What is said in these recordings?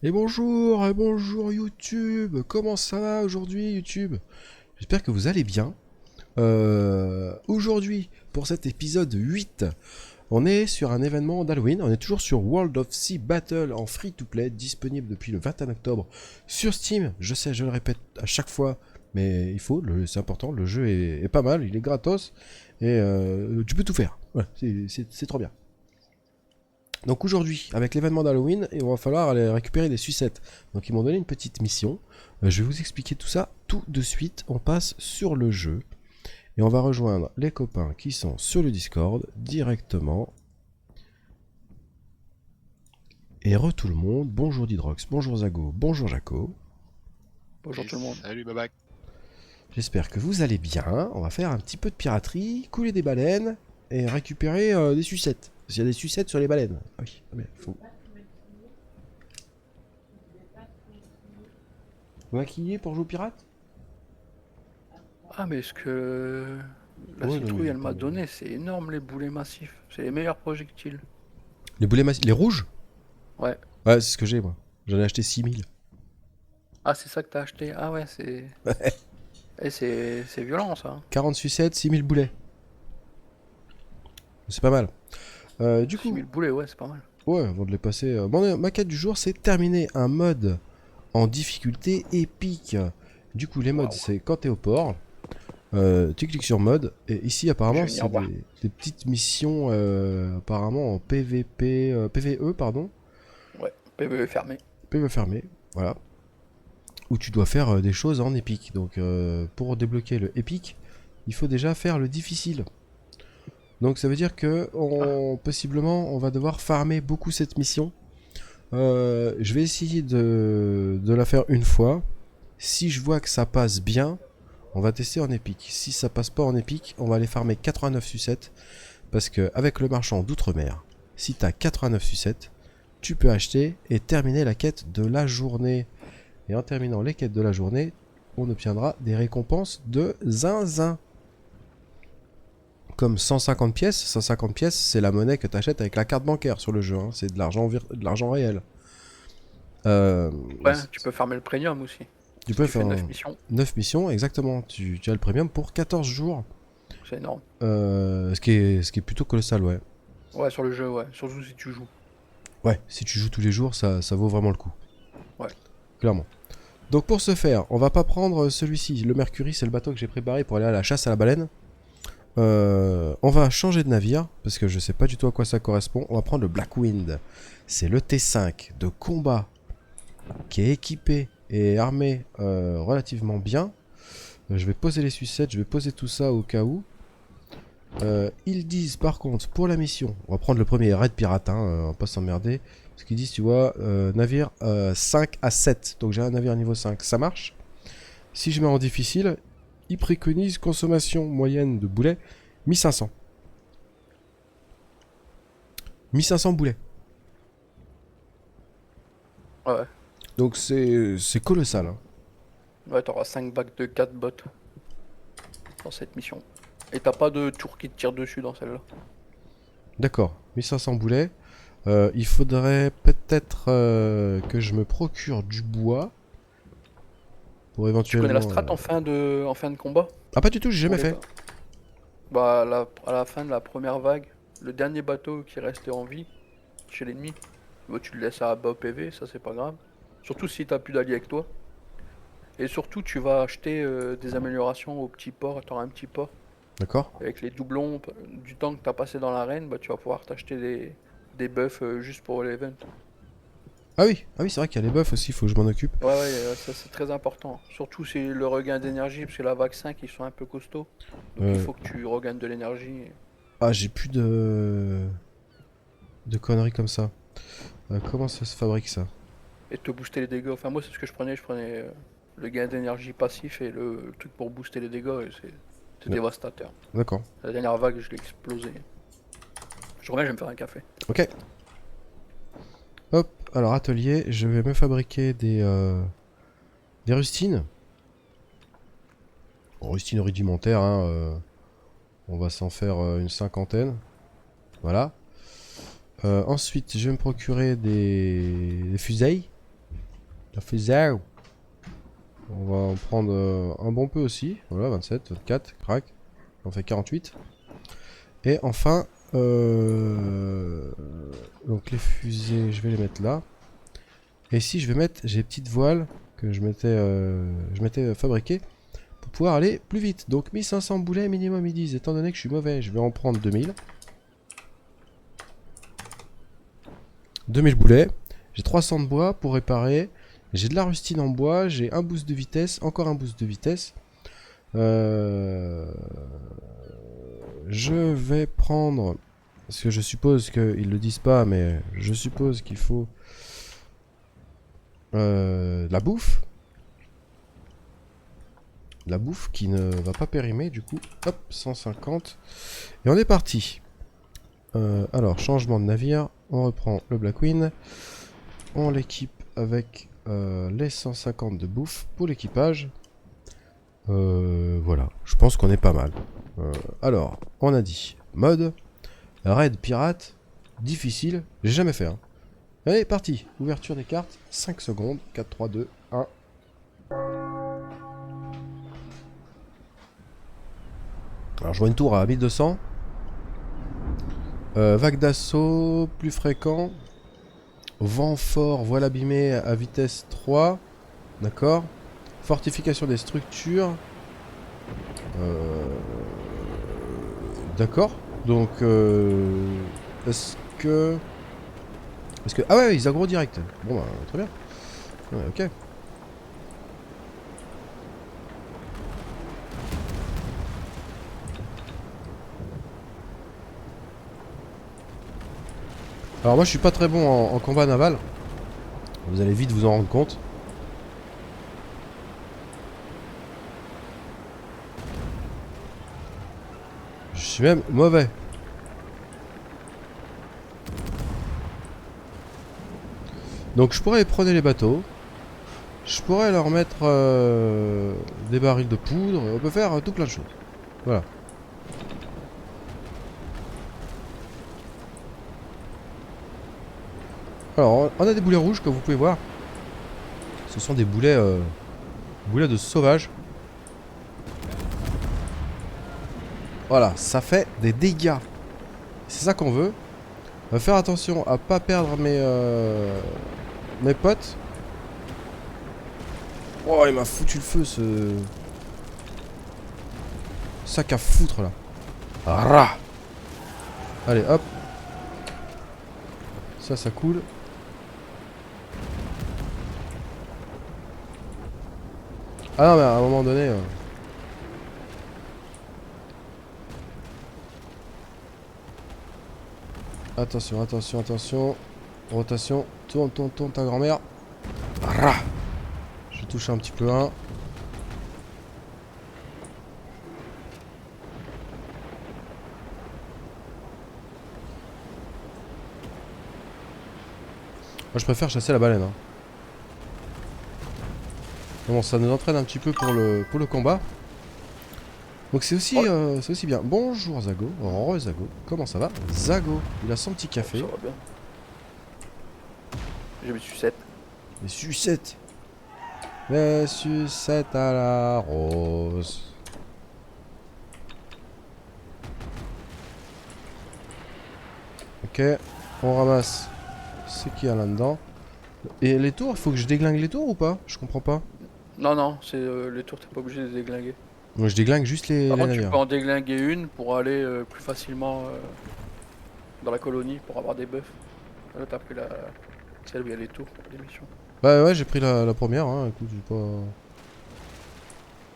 Et bonjour YouTube, comment ça va aujourd'hui YouTube? J'espère que vous allez bien. Aujourd'hui, pour cet épisode 8, on est sur un événement d'Halloween, on est toujours sur World of Sea Battle en free-to-play, disponible depuis le 21 octobre sur Steam. Je sais, je le répète à chaque fois, mais il faut, c'est important, le jeu est pas mal, il est gratos, et tu peux tout faire, voilà, c'est trop bien. Donc aujourd'hui, avec l'événement d'Halloween, il va falloir aller récupérer des sucettes. Donc ils m'ont donné une petite mission. Je vais vous expliquer tout ça tout de suite. On passe sur le jeu. Et on va rejoindre les copains qui sont sur le Discord directement. Et tout le monde. Bonjour Didrox, bonjour Zago, bonjour Jaco. Bonjour Et tout le monde. salut Babac. J'espère que vous allez bien. On va faire un petit peu de piraterie, couler des baleines et récupérer des sucettes. Parce qu'il y a des sucettes sur les baleines. Ah oui, mais faut... Maquiller pour jouer au pirate? Ah mais ce que la Ouais, non, mais citrouille j'ai elle pas m'a de- donné, c'est énorme les boulets massifs. C'est les meilleurs projectiles. Les boulets les rouges? Ouais. Ouais, c'est ce que j'ai moi. J'en ai acheté 6000. Ah c'est ça que t'as acheté. Ah ouais c'est. Eh c'est violent ça. 40 sucettes, 6000 boulets. C'est pas mal. Du coup, 6000 boulets ouais c'est pas mal. ouais, avant de les passer... ma quête du jour, c'est terminer un mode en difficulté épique. Du coup, les modes, Waouh. c'est quand t'es au port, tu cliques sur mode, et ici, Je apparemment, vais venir c'est voir. des petites missions, apparemment, en PVP, PVE, pardon, Ouais. PVE fermé. PVE fermé, voilà, où tu dois faire des choses en épique. Donc, pour débloquer le épique, il faut déjà faire le difficile. Donc ça veut dire que possiblement on va devoir farmer beaucoup cette mission. Je vais essayer de la faire une fois. Si je vois que ça passe bien, on va tester en épique. Si ça passe pas en épique, on va aller farmer 89 sucettes. Parce que avec le marchand d'outre-mer, si tu as 89 sucettes, tu peux acheter et terminer la quête de la journée. Et en terminant les quêtes de la journée, on obtiendra des récompenses de zinzin. Comme 150 pièces. 150 pièces, c'est la monnaie que tu achètes avec la carte bancaire sur le jeu. Hein. C'est de l'argent réel. Euh, Ouais tu peux farmer le premium aussi. tu Si peux tu fais faire 9 missions, 9 missions, exactement. Tu as le premium pour 14 jours. c'est énorme. Ce qui est plutôt colossal, ouais. Ouais sur le jeu ouais. Surtout si tu joues. Ouais, si tu joues tous les jours, ça vaut vraiment le coup. Ouais. Clairement. Donc pour ce faire, on va pas prendre celui-ci. Le Mercury, c'est le bateau que j'ai préparé pour aller à la chasse à la baleine. On va changer de navire, parce que je sais pas du tout à quoi ça correspond. On va prendre le Blackwind. C'est le T5 de combat qui est équipé et armé relativement bien. Je vais poser les sucettes, je vais poser tout ça au cas où. Ils disent par contre pour la mission, on va prendre le premier raid pirate, hein, on va pas s'emmerder. Parce qu'ils disent, tu vois, navire 5 à 7. Donc j'ai un navire niveau 5, ça marche. Si je mets en difficile, ils préconisent consommation moyenne de boulets 1500. 1500 boulets. Ouais. Donc c'est colossal. Hein. Ouais t'auras 5 bacs de 4 bots dans cette mission. Et t'as pas de tour qui te tire dessus dans celle-là. D'accord, 1500 boulets. Il faudrait peut-être que je me procure du bois. Pour Tu connais la éventuellement... strat en fin de combat? Ah pas du tout, j'ai Pour jamais les fait. Bah, à la fin de la première vague, le dernier bateau qui restait en vie chez l'ennemi, bah, tu le laisses à bas PV, ça c'est pas grave. Surtout si t'as plus d'alliés avec toi. Et surtout, tu vas acheter des améliorations au petit port, t'auras un petit port. D'accord. Avec les doublons du temps que t'as passé dans l'arène, bah, tu vas pouvoir t'acheter des buffs juste pour l'event. Ah oui, c'est vrai qu'il y a les buffs aussi, il faut que je m'en occupe. Ouais, ouais, ça c'est très important. Surtout c'est le regain d'énergie, parce que la vague 5 ils sont un peu costauds. Donc il Euh, faut que tu regagnes de l'énergie. Ah, j'ai plus de conneries comme ça. Comment ça se fabrique ça? Et te booster les dégâts. Enfin, moi, c'est ce que je prenais le gain d'énergie passif et le truc pour booster les dégâts. Et c'est Ouais, dévastateur. d'accord. La dernière vague, je l'ai explosé. Je reviens, je vais me faire un café. Ok. Hop, alors atelier, je vais me fabriquer des rustines. Bon, rustines rudimentaires, hein, on va s'en faire une cinquantaine. Voilà. Ensuite, je vais me procurer des fusées. Ça fait 0. On va en prendre un bon peu aussi. Voilà, 27, 24, crac. On fait 48. Et enfin, donc les fusées, je vais les mettre là. Et ici, je vais mettre, j'ai des petites voiles que je m'étais fabriquées pour pouvoir aller plus vite. Donc 1500 boulets minimum, ils disent. Étant donné que je suis mauvais, je vais en prendre 2000. 2000 boulets. J'ai 300 de bois pour réparer. J'ai de la rustine en bois. J'ai un boost de vitesse. Encore un boost de vitesse. Je vais prendre... Parce que je suppose qu'ils le disent pas, mais je suppose qu'il faut... de la bouffe. La bouffe qui ne va pas périmer, du coup. Hop, 150. Et on est parti. Alors, changement de navire. On reprend le Blackwing. On l'équipe avec les 150 de bouffe pour l'équipage. Voilà, je pense qu'on est pas mal. Alors, on a dit mode, raid pirate, difficile, j'ai jamais fait. Hein. Allez, parti, ouverture des cartes, 5 secondes, 4, 3, 2, 1. Alors, je vois une tour à 1200. Vague d'assaut, plus fréquent. Vent fort, voile abîmée à vitesse 3. D'accord. Fortification des structures. D'accord. Donc, est-ce que... Ah ouais, ils aggro direct. Bon, bah, très bien. Ouais, ok. Alors moi, je suis pas très bon en combat naval. Vous allez vite vous en rendre compte. Je suis même mauvais. Donc je pourrais prendre les bateaux. Je pourrais leur mettre des barils de poudre. On peut faire tout plein de choses. Voilà. Alors on a des boulets rouges comme vous pouvez voir. Ce sont des boulets, boulets de sauvages. Voilà, ça fait des dégâts. C'est ça qu'on veut. On va faire attention à pas perdre mes potes. Oh, il m'a foutu le feu ce sac à foutre là. Rah. Allez, hop. Ça coule. Ah non, mais à un moment donné... Attention, attention, attention. Rotation. Tourne, tourne, tourne ta grand-mère. Rah. Je vais toucher un petit peu un. Moi, je préfère chasser la baleine. Hein. Bon, ça nous entraîne un petit peu pour le combat. Donc c'est aussi bien. Bonjour Zago. Re Zago. Comment ça va? Zago, il a son petit café. Ça va bien. J'ai mes sucettes. Les sucettes. Les sucettes à la rose. Ok, on ramasse ce qu'il y a là-dedans. Et les tours, il faut que je déglingue les tours ou pas? Je comprends pas. Non, non, c'est les tours, t'es pas obligé de les déglinguer. Moi je déglingue juste les Par contre, tu navires. peux en déglinguer une pour aller plus facilement dans la colonie pour avoir des buffs. Là, t'as pris celle où il y a les tours pour les missions. Bah ouais, j'ai pris la première, hein. Écoute, j'ai pas...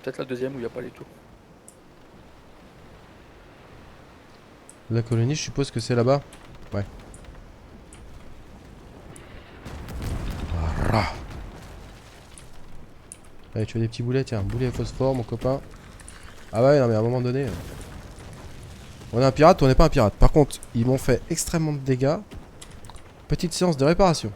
Peut-être la deuxième où il n'y a pas les tours. La colonie, je suppose que c'est là-bas. Ouais. Rah. Allez, tu as des petits boulets, tiens, boulet à phosphore, mon copain. Ah ouais, non mais à un moment donné... On est un pirate ou on n'est pas un pirate. Par contre, ils m'ont fait extrêmement de dégâts. Petite séance de réparation.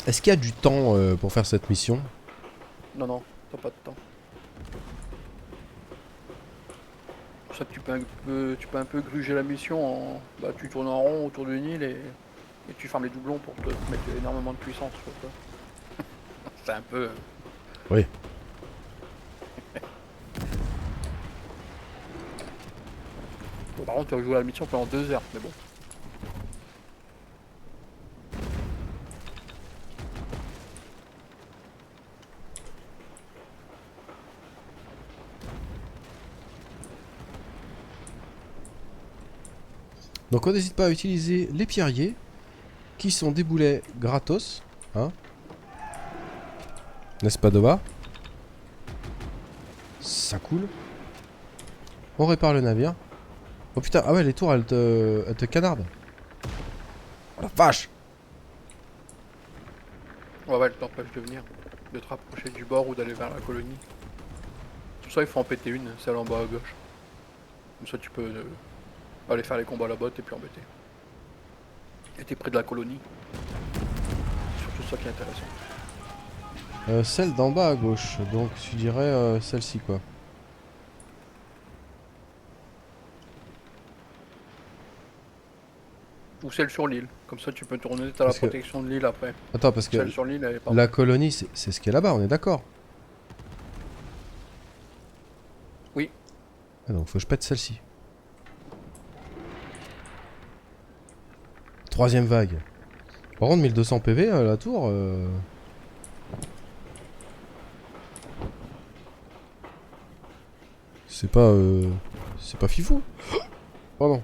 Est-ce qu'il y a du temps pour faire cette mission? pas de temps. Pour ça que tu peux un peu gruger la mission en. Bah, tu tournes en rond autour d'une île et tu fermes les doublons pour te mettre énormément de puissance. Quoi. C'est un peu. Oui. Bon, par contre, tu vas jouer la mission pendant 2 heures, mais bon. Donc on n'hésite pas à utiliser les pierriers, qui sont des boulets gratos, hein. N'est-ce pas Doba? Ça coule. On répare le navire. Oh putain, ah ouais, les tours elles te canardent. Oh la vache! Ouais, elle t'empêche de venir, de te rapprocher du bord ou d'aller vers la colonie. Tout ça, il faut en péter une, celle en bas à gauche. Comme ça, tu peux aller faire les combats à la botte et puis embêter. Et t'es près de la colonie. C'est surtout ça qui est intéressant. Celle d'en bas à gauche, donc je dirais celle-ci quoi. Ou celle sur l'île. Comme ça, tu peux tourner, t'as la Parce que- protection de l'île après. Attends, parce que Celle sur l'île, elle est pas la colonie, c'est ce qui est là-bas, on est d'accord? Oui. Ah, donc faut que je pète celle-ci. Troisième vague. Par contre, 1200 PV, la tour... C'est pas... C'est pas fifou. Pardon.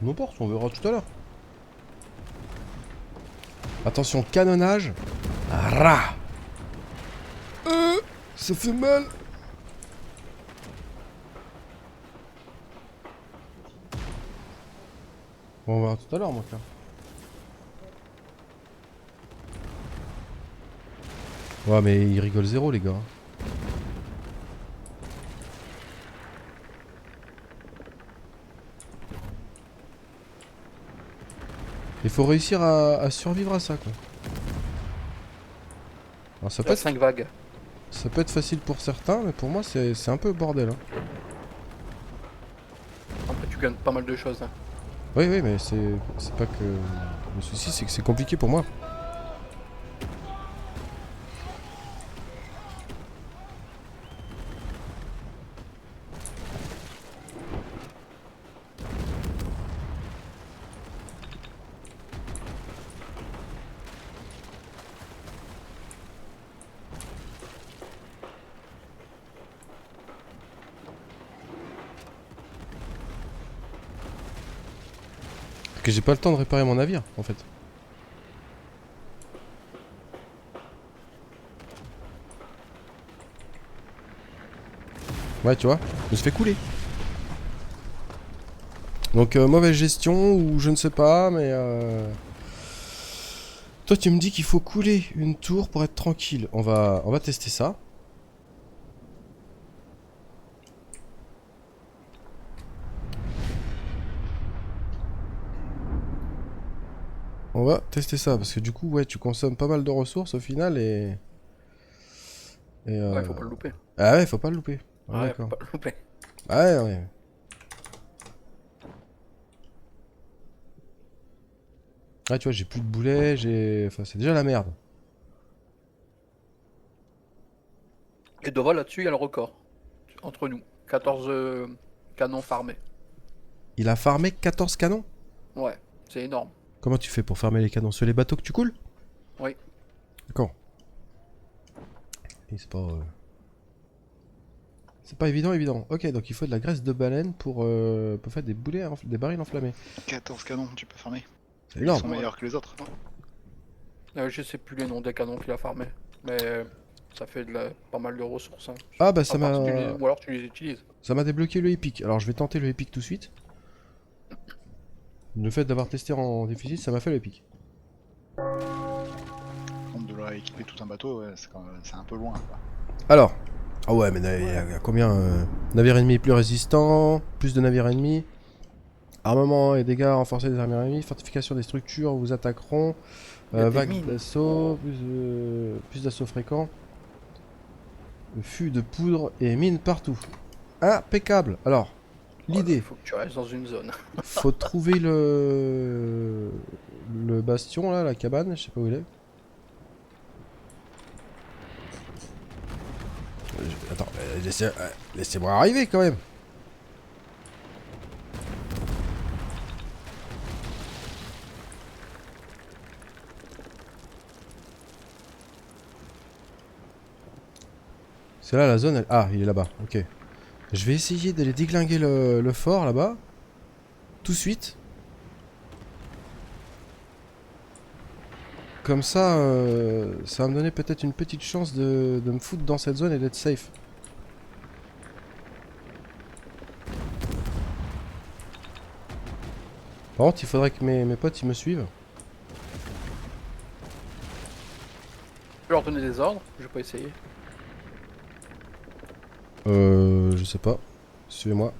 N'importe, on verra tout à l'heure. Attention, canonnage. Rah. Ça fait mal. Bon, on verra tout à l'heure, mon frère. Ouais, mais ils rigolent zéro, les gars. Il faut réussir à survivre à ça, quoi. Alors, Il y a 5 vagues. ça peut être facile pour certains, mais pour moi, c'est un peu bordel. Hein. Après, tu gagnes pas mal de choses. Hein. Oui, oui, mais c'est pas que... Le souci, c'est que c'est compliqué pour moi. Parce que j'ai pas le temps de réparer mon navire, en fait. Ouais, tu vois, je me suis fait couler. Donc, mauvaise gestion, ou je ne sais pas, mais... Toi, tu me dis qu'il faut couler une tour pour être tranquille. On va tester ça. On va tester ça, parce que du coup, ouais, tu consommes pas mal de ressources au final, Ouais, faut pas le louper. Ah ouais, faut pas le louper. Ouais, Ouais, faut d'accord. pas le louper. Ah ouais, ouais. Ouais, tu vois, j'ai plus de boulets, j'ai... Enfin, c'est déjà la merde. Et Dova, là-dessus, il y a le record. Entre nous. 14 canons farmés. Il a farmé 14 canons? Ouais, c'est énorme. Comment tu fais pour farmer les canons? Sur les bateaux que tu coules? Oui. D'accord. Et c'est pas évident, évident. Ok, donc il faut de la graisse de baleine pour faire des boulets, des barils enflammés. 14 canons, tu peux farmer. C'est Ils énorme. sont Ouais. meilleurs que les autres. Je sais plus les noms des canons qu'il a farmés. Mais ça fait pas mal de ressources. Hein. Ah bah À part si tu les... Ou alors tu les utilises. ça m'a débloqué le épique. Alors je vais tenter le épique tout de suite. Le fait d'avoir testé en difficile, ça m'a fait le épique. Par contre, de leur équiper tout un bateau, ouais, c'est un peu loin. Quoi. Alors. Ah ouais, mais il y a combien navires ennemis plus résistants, plus de navires ennemis, armement et dégâts renforcés des navires ennemis, fortification des structures vous attaqueront, Il y a des vague mines. d'assaut, plus d'assaut fréquent, fût de poudre et mines partout. Impeccable. Alors, Voilà, il l'idée, faut que tu restes dans une zone. faut trouver le bastion là, la cabane, je sais pas où il est. Attends, laissez-moi arriver quand même. C'est là la zone. Ah, il est là-bas. Ok. Je vais essayer d'aller déglinguer le fort là-bas. Tout de suite. Comme ça, ça va me donner peut-être une petite chance de me foutre dans cette zone et d'être safe. Par contre, il faudrait que mes potes ils me suivent. Tu peux leur donner des ordres. Je vais pas essayer. Je sais pas. Suivez-moi.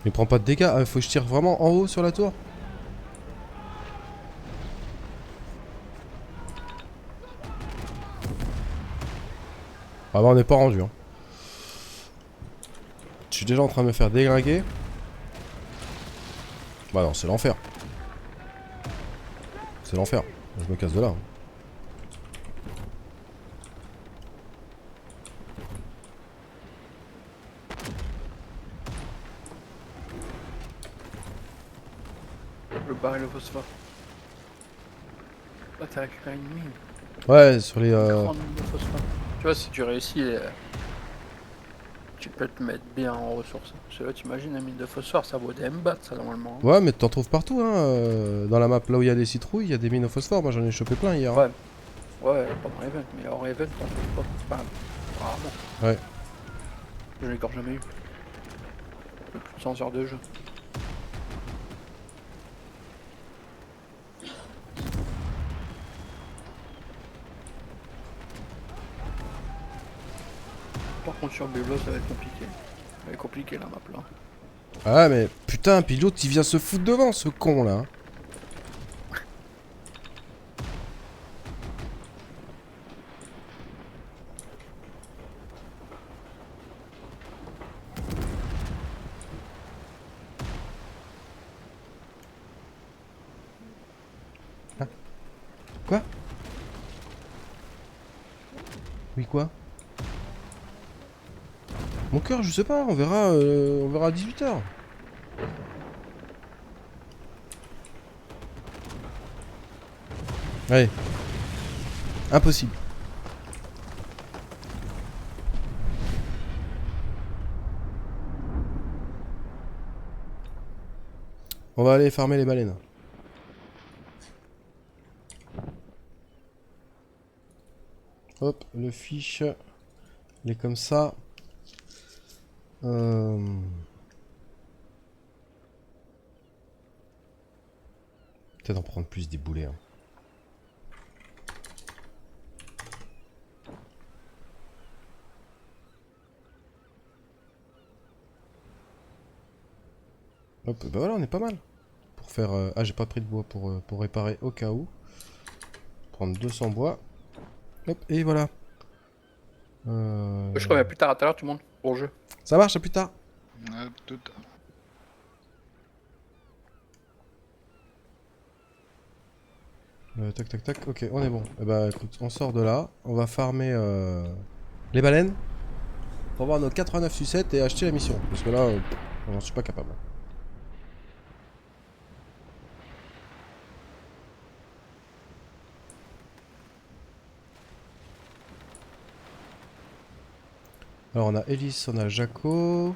Il prend pas de dégâts. Ah, faut que je tire vraiment en haut sur la tour. Ah bah on n'est pas rendu. Hein. Je suis déjà en train de me faire déglinguer. Bah non, c'est l'enfer. C'est l'enfer. Je me casse de là. Hein. Le baril de phosphore. Là, t'as récupéré une mine. Ouais, sur les... Grande mine de phosphore. Tu vois, si tu réussis, tu peux te mettre bien en ressources. Parce que là, t'imagines, la mine de phosphore, ça vaut des M-BAT, ça, normalement. Ouais, mais t'en trouves partout, hein. Dans la map, là où il y a des citrouilles, il y a des mines au phosphore. Moi, j'en ai chopé plein hier. Hein. Ouais. Ouais, pendant l'event, mais hors event, t'en trouves pas. Enfin, rarement. Ouais. Je l'ai encore jamais eu. Plus de 100 heures de jeu. Par contre, sur Bélo, ça va être compliqué. Ça va être compliqué, la map, là. Ah, mais putain, puis l'autre, il vient se foutre devant, ce con, là. Ah. Quoi? Oui, quoi? Mon cœur, je sais pas, on verra à 18h. Allez. Impossible. On va aller farmer les baleines. Hop, le fiche. Il est comme ça. Peut-être en prendre plus des boulets. Hein. Hop, bah voilà, on est pas mal. Pour faire... Ah, j'ai pas pris de bois pour réparer au cas où. Prendre 200 bois. Hop, et voilà. Je reviens plus tard à tout à l'heure, tout le monde, pour le jeu. Ça marche, à plus tard. Tout... Tac, tac, tac. Ok, on est bon. Eh bah écoute, on sort de là. On va farmer les baleines. Pour avoir nos 89 sucettes et acheter la mission. Parce que là, j'en suis pas capable. Alors on a Ellis, on a Jaco.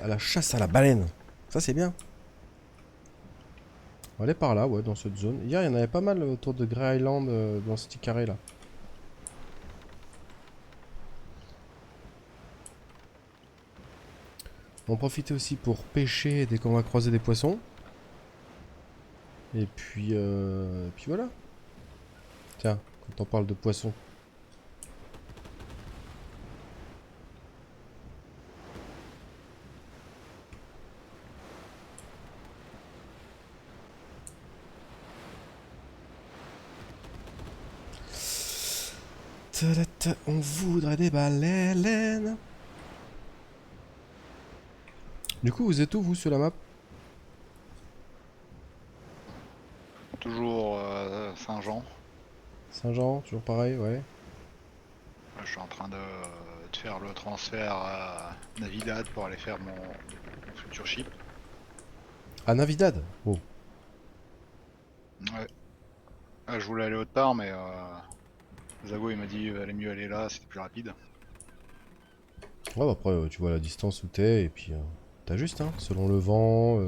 À la chasse à la baleine. Ça c'est bien. On va aller par là, ouais, dans cette zone. Hier, il y en avait pas mal autour de Grey Island, dans ce petit carré là. On va en profiter aussi pour pêcher dès qu'on va croiser des poissons. Et puis voilà. Tiens, quand on parle de poissons. On voudrait des baleines. Du coup, vous êtes où, vous, sur la map? Toujours Saint-Jean. Saint-Jean, toujours pareil, ouais. Je suis en train de faire le transfert à Navidad pour aller faire mon futur ship. À Navidad. Oh. Ouais. Ah, je voulais aller autre part, mais Zago il m'a dit allait mieux aller là, c'était plus rapide. Ouais, bah après, tu vois la distance où t'es, et puis t'as juste, hein, selon le vent,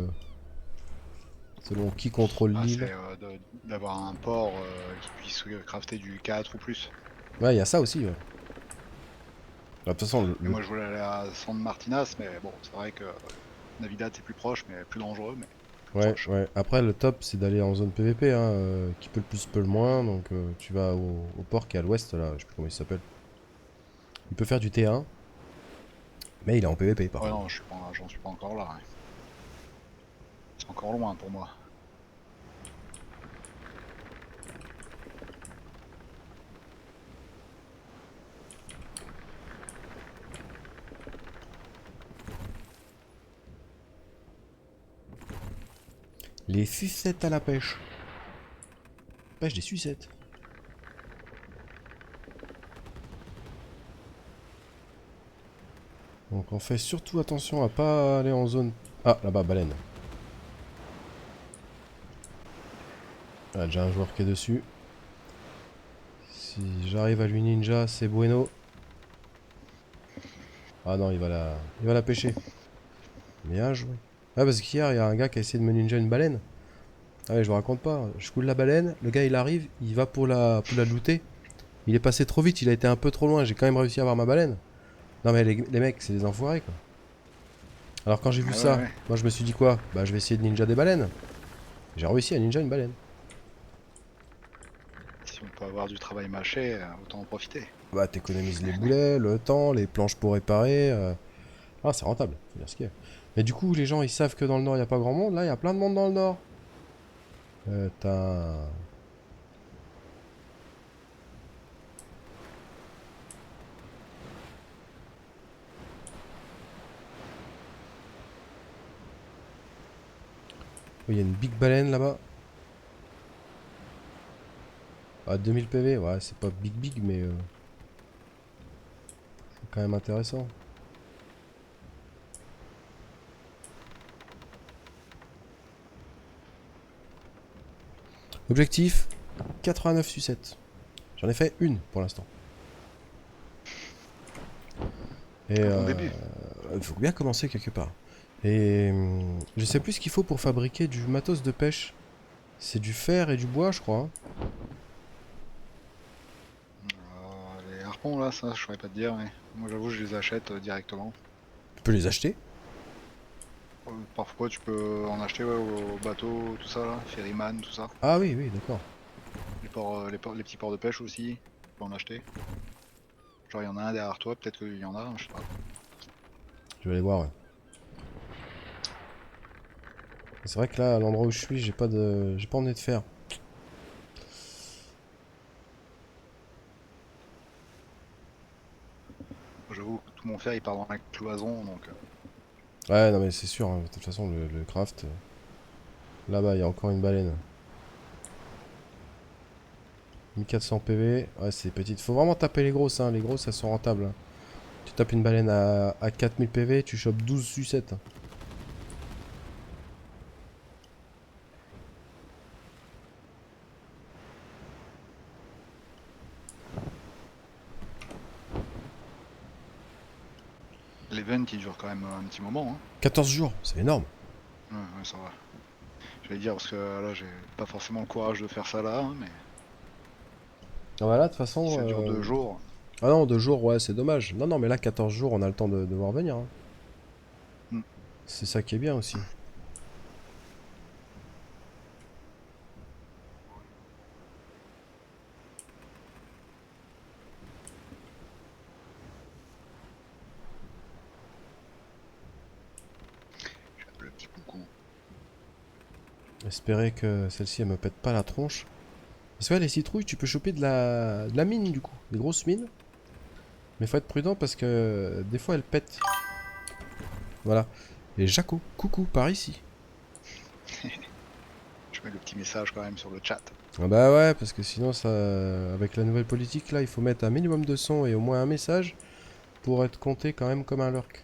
selon qui contrôle Ah, l'île. c'est d'avoir un port qui puisse crafter du 4 ou plus. Ouais, il y a ça aussi, ouais. Bah, de toute façon, Et moi je voulais aller à San Martinas, mais bon, c'est vrai que Navidad c'est plus proche, mais plus dangereux, mais plus ouais, proche. ouais. Après, le top, c'est d'aller en zone PVP, hein, qui peut le plus, peut le moins. Donc, tu vas au port qui est à l'ouest, là, je sais plus comment il s'appelle. Il peut faire du T1, mais il est en PVP, par Ouais, contre. non, j'en suis pas encore là. Ouais. C'est encore loin pour moi. Les sucettes à la pêche. Pêche des sucettes. Donc on fait surtout attention à pas aller en zone... Ah, là-bas, baleine. Ah, déjà un joueur qui est dessus. Si j'arrive à lui ninja, c'est bueno. Ah non, il va la pêcher. Bien joué. Ah, parce qu'hier, il y a un gars qui a essayé de me ninja une baleine. Ah ouais, je vous raconte pas. Je coule la baleine, le gars il arrive, il va pour la looter. Il est passé trop vite, il a été un peu trop loin. J'ai quand même réussi à avoir ma baleine. Non mais les mecs, c'est des enfoirés quoi. Alors quand j'ai vu Ah ouais, ça, ouais. moi je me suis dit quoi? Bah je vais essayer de ninja des baleines. J'ai réussi à ninja une baleine. Si on peut avoir du travail mâché, autant en profiter. Bah t'économises les boulets, le temps, les planches pour réparer. Ah c'est rentable, faut dire ce qu'il y a. Mais du coup les gens ils savent que dans le nord il n'y a pas grand monde. Là il y a plein de monde dans le nord. T'as... Oh, il y a une big baleine là-bas. Ah 2000 PV, ouais c'est pas big mais c'est quand même intéressant. Objectif 89 sucettes. J'en ai fait une pour l'instant. Et Un bon début. il faut bien commencer quelque part. Et je sais plus ce qu'il faut pour fabriquer du matos de pêche. C'est du fer et du bois, je crois, hein. Les harpons là, ça je saurais pas te dire, mais moi j'avoue je les achète directement. Tu peux les acheter. Parfois tu peux en acheter ouais, au bateau, tout ça là, ferryman, tout ça. Ah oui, oui, d'accord. Les petits ports de pêche aussi, tu peux en acheter. Genre, il y en a un derrière toi, peut-être qu'il y en a un, je sais pas. Je vais aller voir, ouais. C'est vrai que là, à l'endroit où je suis, j'ai pas emmené de fer. J'avoue que tout mon fer il part dans la cloison, donc. Ouais, non mais c'est sûr, hein, de toute façon, le craft... Là-bas, il y a encore une baleine. 1400 PV. Ouais, c'est petite. Faut vraiment taper les grosses, hein. Les grosses, elles sont rentables, hein. Tu tapes une baleine à 4000 PV, tu chopes 12 sucettes. L'event il dure quand même un petit moment, hein. 14 jours, c'est énorme. Ouais, ouais, ça va. J'allais dire, parce que là, j'ai pas forcément le courage de faire ça là, hein, mais Ah bah là, de toute si façon... ça dure 2 jours. Ah non, 2 jours, ouais, c'est dommage. Non, non, mais là, 14 jours, on a le temps de voir venir, hein. Hmm. C'est ça qui est bien aussi. Le petit coucou. Espérer que celle-ci, elle me pète pas la tronche. Parce que ouais, les citrouilles, tu peux choper de la mine, du coup. Des grosses mines. Mais faut être prudent parce que des fois, elles pètent. Voilà. Et Jaco, coucou, par ici. Je mets le petit message quand même sur le chat. Ah bah ouais, parce que sinon, ça, avec la nouvelle politique, là, il faut mettre un minimum de son et au moins un message pour être compté quand même comme un lurk.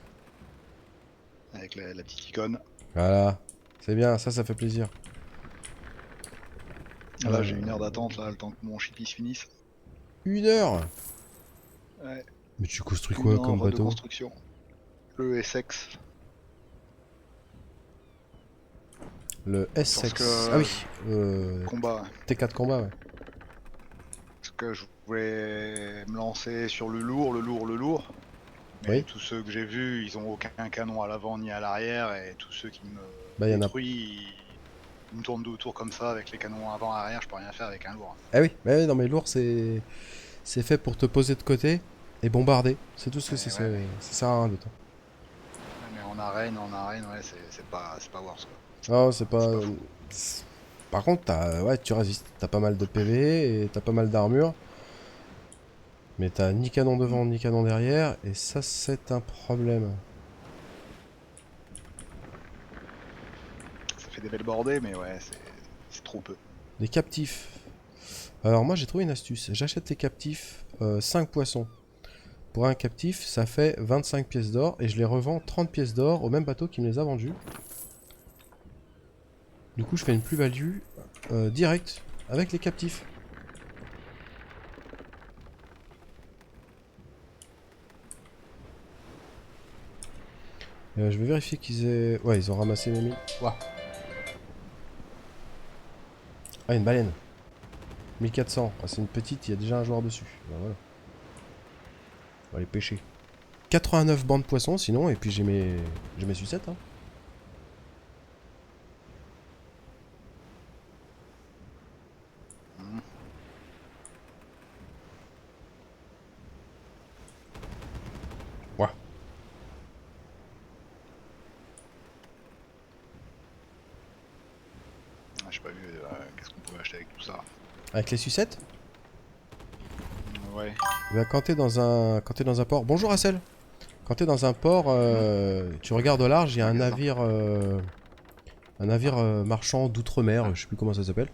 Avec la petite icône. Voilà. C'est bien, ça fait plaisir. Là, j'ai 1 heure d'attente, là, le temps que mon ship il se finisse. 1 heure. Ouais, Mais tu construis une quoi comme heure de bateau? construction. Le SX. Le Parce SX. Ah que oui. combat. T4 combat, ouais. Parce que je voulais me lancer sur le lourd. Mais Oui. tous ceux que j'ai vus, ils ont aucun canon à l'avant ni à l'arrière. Et tous ceux qui me Bah, il y en a. détruisent, ils me tournent de autour comme ça avec les canons avant-arrière. Je peux rien faire avec un lourd. Ah oui, bah oui, non, mais lourd, c'est fait pour te poser de côté et bombarder. C'est tout ce que c'est. Mais ouais, mais, Ça sert à rien d'autre. mais en arène, ouais, c'est pas worse quoi. Non, c'est C'est pas. pas fou. Par contre, ouais, tu résistes. T'as pas mal de PV et t'as pas mal d'armure. Mais t'as ni canon Mm. devant ni canon derrière. Et ça, c'est un problème. Ça fait des belles bordées, mais ouais, c'est trop peu. Des captifs. Alors, moi, j'ai trouvé une astuce. J'achète tes captifs 5 poissons. Pour un captif, ça fait 25 pièces d'or. Et je les revends 30 pièces d'or au même bateau qui me les a vendus. Du coup, je fais une plus-value directe avec les captifs. Je vais vérifier qu'ils aient... Ouais, ils ont ramassé mes mines. Ouah. Ah, une baleine. 1400. Ah, c'est une petite, il y a déjà un joueur dessus. Ben voilà. On va aller pêcher. 89 bancs de poissons sinon, et puis j'ai mes sucettes. Hein. Mm. Ouah. Ah, j'ai pas vu qu'est-ce qu'on pouvait acheter avec tout ça. Avec les sucettes Ouais. bah, quand t'es dans un port... Bonjour Assel. Quand t'es dans un port, tu regardes au large, il y a un Magasin. navire... marchand d'outre-mer, je sais plus comment ça s'appelle.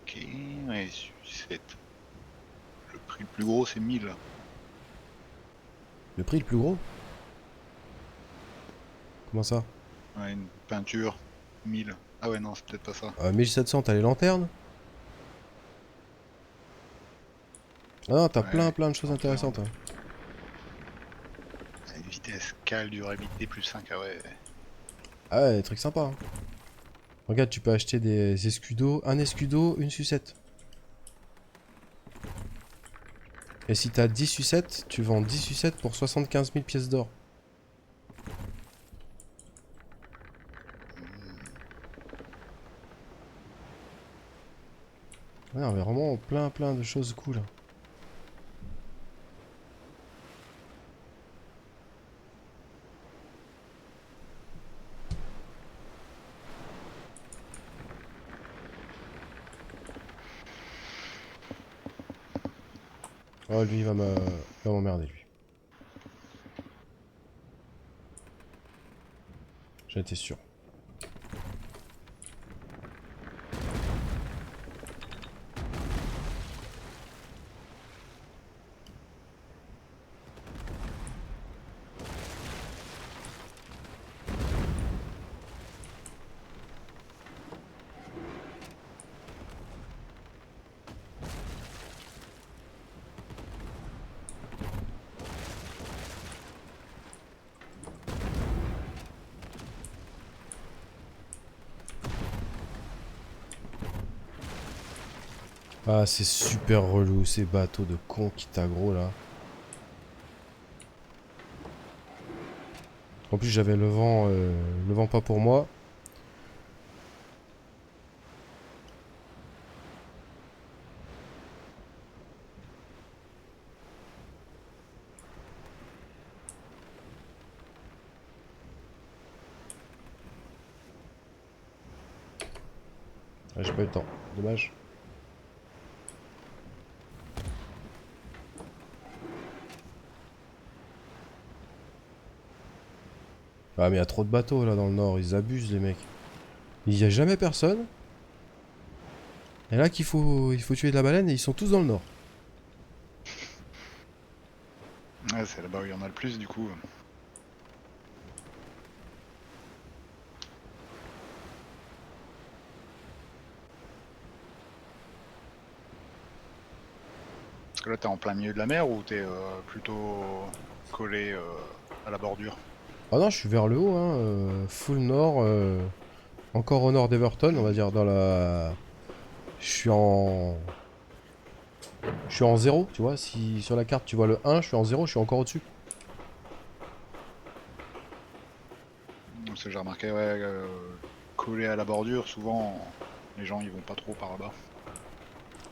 Ok, ouais, sucette. Le prix le plus gros c'est 1000. Le prix le plus gros. Comment ça Ouais, une peinture, 1000. Ah ouais, non, c'est peut-être pas ça. 1700, t'as les lanternes. Ah non, t'as Ouais, plein de choses lanterne. intéressantes. Ouais. Vitesse, cale, durabilité, plus 5, ah ouais. Ah ouais, des trucs sympas. Hein. Regarde, tu peux acheter des escudos. Un escudo, une sucette. Et si t'as 10 sucettes, tu vends 10 sucettes pour 75 000 pièces d'or. Ouais, on avait vraiment plein de choses cool. Oh, lui, il va m'emmerder, lui. J'en étais sûr. Ah, c'est super relou, ces bateaux de cons qui t'aggro là. En plus, j'avais le vent pas pour moi. Ah, j'ai pas eu le temps, dommage. Ah, mais il y a trop de bateaux là dans le nord, ils abusent les mecs. Il y a jamais personne. Et là il faut tuer de la baleine et ils sont tous dans le nord. Ouais, c'est là-bas où il y en a le plus du coup. Parce que là, t'es en plein milieu de la mer ou t'es plutôt collé à la bordure? Ah non, je suis vers le haut, hein, full nord, encore au nord d'Everton, on va dire dans la... Je suis en... Je suis en zéro, tu vois, si sur la carte tu vois le 1, je suis en zéro, je suis encore au-dessus. Parce que j'ai remarqué, ouais, collé à la bordure, souvent les gens ils vont pas trop par là-bas.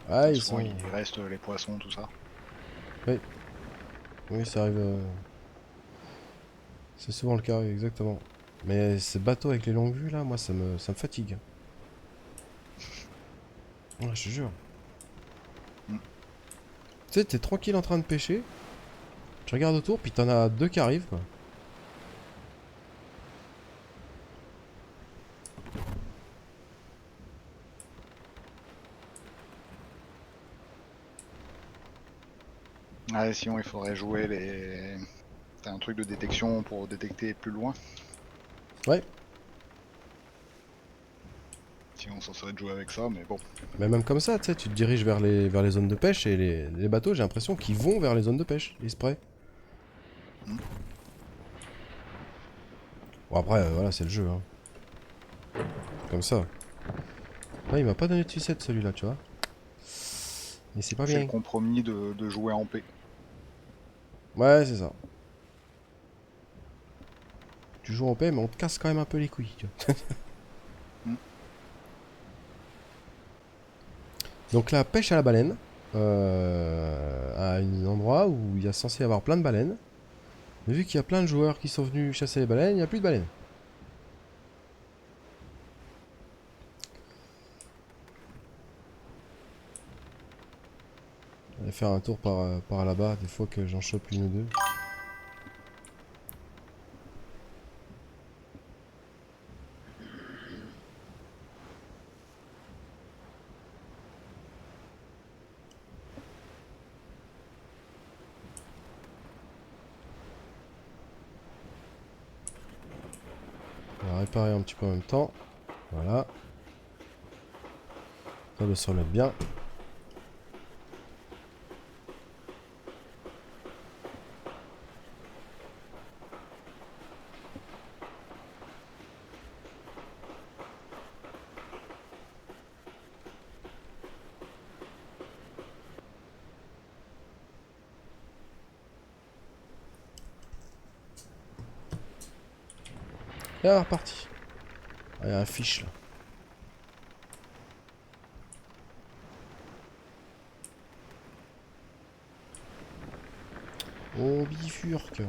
Ah, ils Souvent sont... il reste les poissons, tout ça. Oui, oui, ça arrive... C'est souvent le cas, oui, exactement. Mais ces bateaux avec les longues vues, là, moi, ça me fatigue. Ouais, je te jure. Mm. Tu sais, t'es tranquille en train de pêcher, tu regardes autour, puis t'en as deux qui arrivent, quoi. Ouais, sinon il faudrait jouer les... T'as un truc de détection pour détecter plus loin. Ouais, Sinon ça serait de jouer avec ça, mais bon. mais même comme ça, tu sais, tu te diriges vers les zones de pêche, et les bateaux, j'ai l'impression qu'ils vont vers les zones de pêche, exprès. Mm. Bon, après, voilà, c'est le jeu, hein. Comme ça. Là, il m'a pas donné de sucette, celui-là, tu vois. Et c'est pas C'est le bien. compromis de jouer en paix. Ouais, c'est ça. Tu joues en paix, mais on te casse quand même un peu les couilles, tu vois. Mm. Donc la pêche à la baleine, à un endroit où il y a censé y avoir plein de baleines. Mais vu qu'il y a plein de joueurs qui sont venus chasser les baleines, il n'y a plus de baleines. On va faire un tour par là-bas, des fois que j'en chope une ou deux. On va réparer un petit peu en même temps. Voilà. Ça doit se remettre bien. Et alors, reparti. Ah, il y a un fiche là. Oh, bifurque.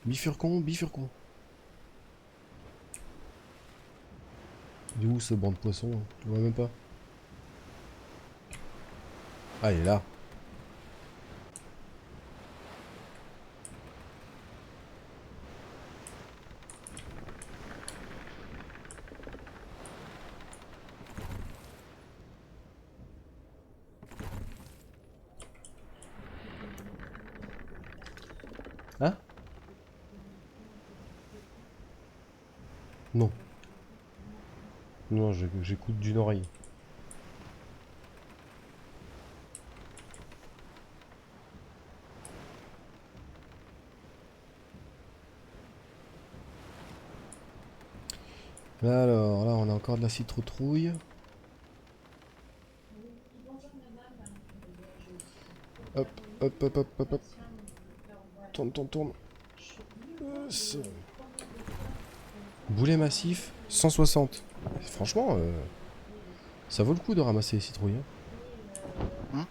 Bifurcon, bifurcon. Il est où ce banc de poissons? Je le vois même pas. Ah, il est là. Hein? Non. Non, j'écoute d'une oreille. Alors, là, on a encore de la citrouille. Hop, hop, hop, hop, hop, hop. Tourne, tourne, tourne. Boulet massif, 160. Franchement, ça vaut le coup de ramasser les citrouilles. Hein.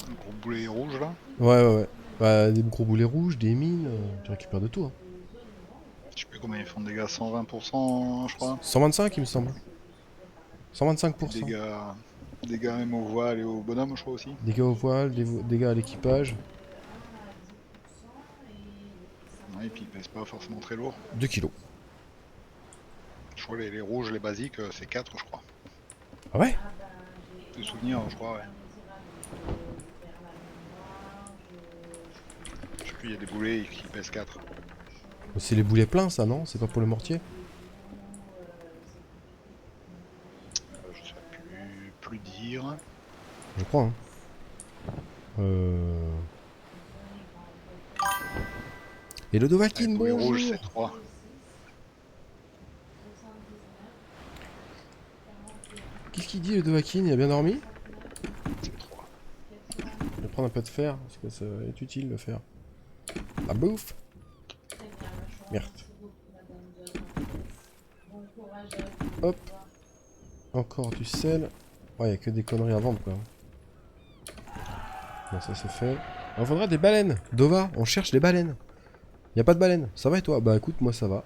Un gros boulet rouge là. Ouais, ouais, ouais. Bah, des gros boulets rouges, des mines, tu récupères de tout. Hein. Je sais plus combien ils font de dégâts, 120% je crois. 125, il me semble. 125%. Dégâts même au voile et au bonhomme, je crois aussi. Dégâts au voile, dégâts à l'équipage. Ouais, et puis ils pèsent pas forcément très lourd. 2 kilos. Je crois les rouges, les basiques, c'est 4 je crois. Ah ouais? De souvenirs, je crois, ouais. Je sais plus, il y a des boulets qui pèsent 4. C'est les boulets pleins, ça, non? C'est pas pour le mortier? Je sais plus dire. Je crois, hein. Et le Dovahkiin, Les boulets rouges, bonjour! c'est 3. Qu'est-ce qu'il dit, le Dovahkiin? Il a bien dormi? C'est 3. Je vais prendre un peu de fer, parce que ça est utile le fer. La bouffe! Merde. Hop. Encore du sel. Ouais, y a que des conneries à vendre, quoi. Bon, ça c'est fait. On faudra des baleines. Dova, on cherche des baleines. Y a pas de baleines. Ça va et toi? Bah écoute, moi ça va.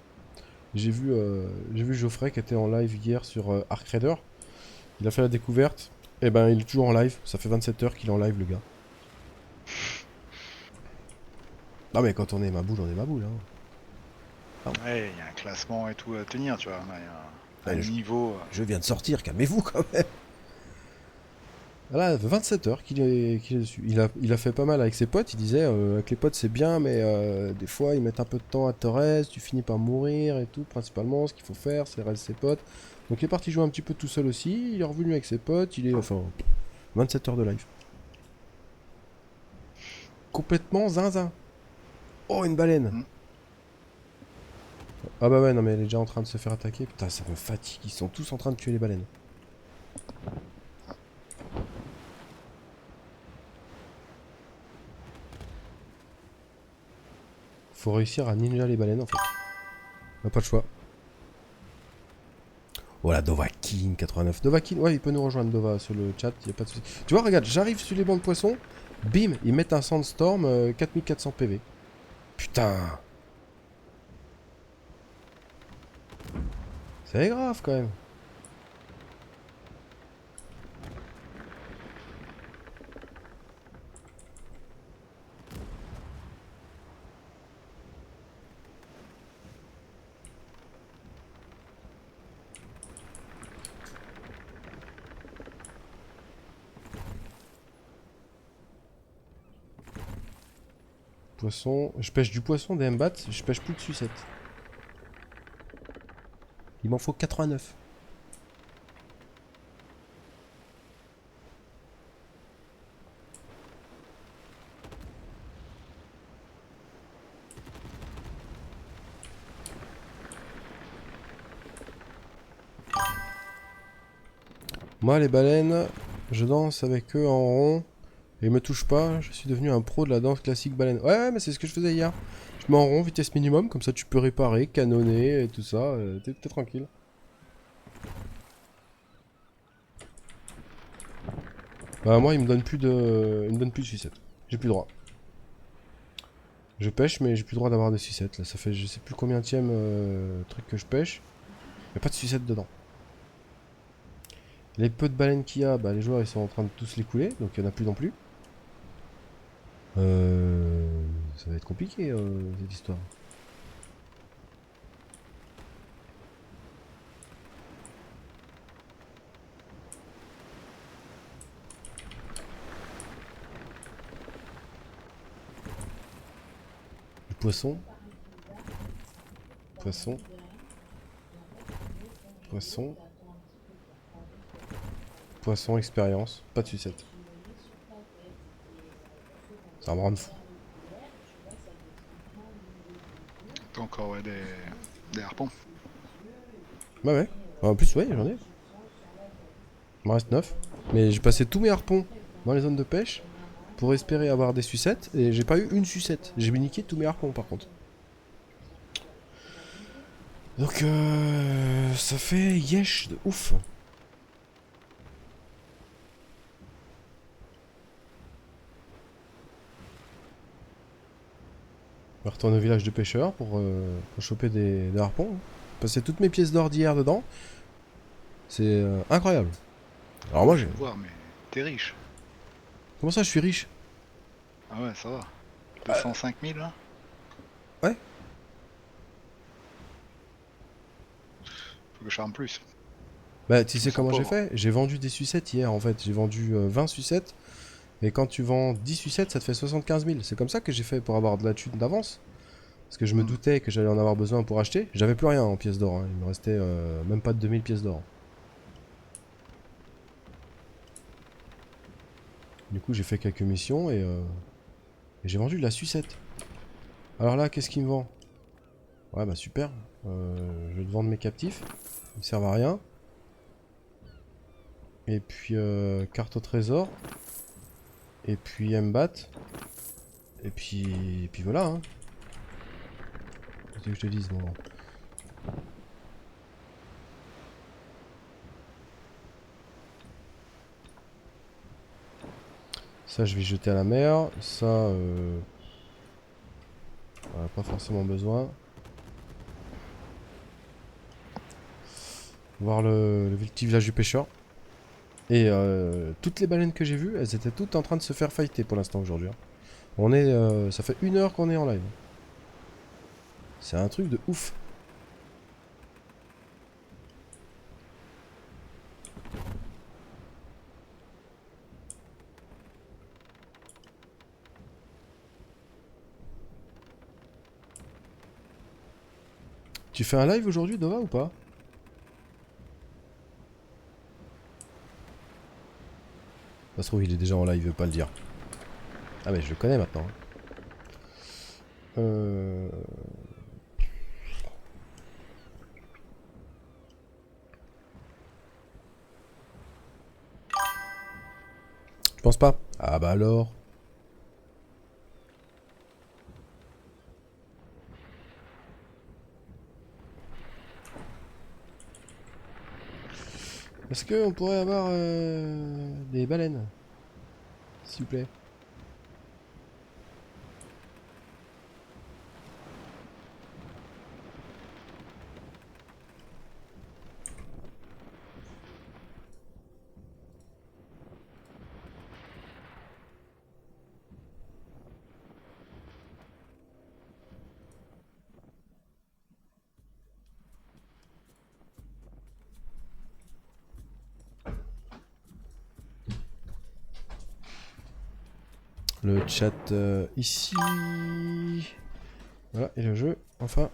J'ai vu Geoffrey qui était en live hier sur Arc Raider. Il a fait la découverte. Et ben il est toujours en live. Ça fait 27 heures qu'il est en live, le gars. Non mais quand on est Maboule, on est Maboule. Hein. Ouais, il y a un classement et tout à tenir, tu vois. Il y a un Ouais, niveau. Je viens de sortir, calmez-vous quand même. Voilà, 27 heures qu'il est dessus. Il a fait pas mal avec ses potes. Il disait avec les potes c'est bien, mais des fois ils mettent un peu de temps à te reste, tu finis par mourir et tout. Principalement, ce qu'il faut faire, c'est rester ses potes. Donc il est parti jouer un petit peu tout seul aussi. Il est revenu avec ses potes. Il est enfin 27 heures de live. Complètement zinzin. Oh, une baleine. Mm. Ah bah ouais, non mais elle est déjà en train de se faire attaquer. Putain, ça me fatigue. Ils sont tous en train de tuer les baleines. Faut réussir à ninja les baleines en fait. On a pas le choix. Voilà, Dovahkiin 89. Dovahkiin, ouais, il peut nous rejoindre Dova sur le chat, y a pas de souci. Tu vois, regarde, j'arrive sur les bancs de poissons, bim, ils mettent un Sandstorm 4400 PV. Putain. C'est grave quand même. Poisson, je pêche du poisson, des mbats, je pêche plus de sucettes. Il m'en faut 89. Moi, les baleines, je danse avec eux en rond. Et ils me touchent pas, je suis devenu un pro de la danse classique baleine. Ouais, mais c'est ce que je faisais hier. te mets en rond, vitesse minimum, comme ça tu peux réparer, canonner et tout ça, t'es tranquille. Bah moi il me donne plus de. Il me donne plus de sucettes. J'ai plus droit. Je pêche mais j'ai plus droit d'avoir des sucettes là. Ça fait je sais plus combien tième truc que je pêche. Y'a pas de sucettes dedans. Les peu de baleines qu'il y a, bah les joueurs ils sont en train de tous les couler, donc il y en a plus non plus. Ça va être compliqué cette histoire. Du poisson. Poisson. Poisson. Poisson, expérience. Pas de sucette. C'est un brin de fou. T'as encore ouais, des harpons. Bah ouais. En plus, ouais, j'en ai. Il me reste 9. Mais j'ai passé tous mes harpons dans les zones de pêche pour espérer avoir des sucettes. Et j'ai pas eu une sucette. J'ai niqué tous mes harpons par contre. Donc ça fait yesh de ouf. On va retourner au village de pêcheurs pour choper des harpons. Passer toutes mes pièces d'or d'hier dedans. C'est incroyable. Alors moi Je j'ai... vais voir, mais t'es riche. Comment ça je suis riche? Ah ouais, ça va. 205 000 là. Ouais. Faut que je charme plus. Bah tu Je sais me sens comment j'ai pauvre. fait? J'ai vendu des sucettes hier en fait. J'ai vendu 20 sucettes. Et quand tu vends 10 sucettes ça te fait 75 000. C'est comme ça que j'ai fait pour avoir de la thune d'avance. Parce que je me doutais que j'allais en avoir besoin pour acheter. J'avais plus rien en pièces d'or. Hein. Il me restait même pas de 2000 pièces d'or. Du coup j'ai fait quelques missions et j'ai vendu de la sucette. Alors là qu'est-ce qu'il me vend? Ouais bah super. Je vais te vendre mes captifs. Ils me servent à rien. Et puis carte au trésor. Et puis M-Bat. Et puis voilà. Hein. Qu'est-ce que je te dise, bon. Ça, je vais jeter à la mer. Ça, on a pas forcément besoin. Voir le petit village du pêcheur. Et toutes les baleines que j'ai vues, elles étaient toutes en train de se faire fighter pour l'instant aujourd'hui. Hein. On est, ça fait 1 heure qu'on est en live. C'est un truc de ouf. Tu fais un live aujourd'hui, Dova, ou pas? Ça se trouve, il est déjà en live, il veut pas le dire. Ah, mais je le connais maintenant. Hein. Je pense pas. Ah bah alors. Est-ce qu'on pourrait avoir des baleines? S'il vous plaît. Le chat ici. Voilà, et le jeu, enfin.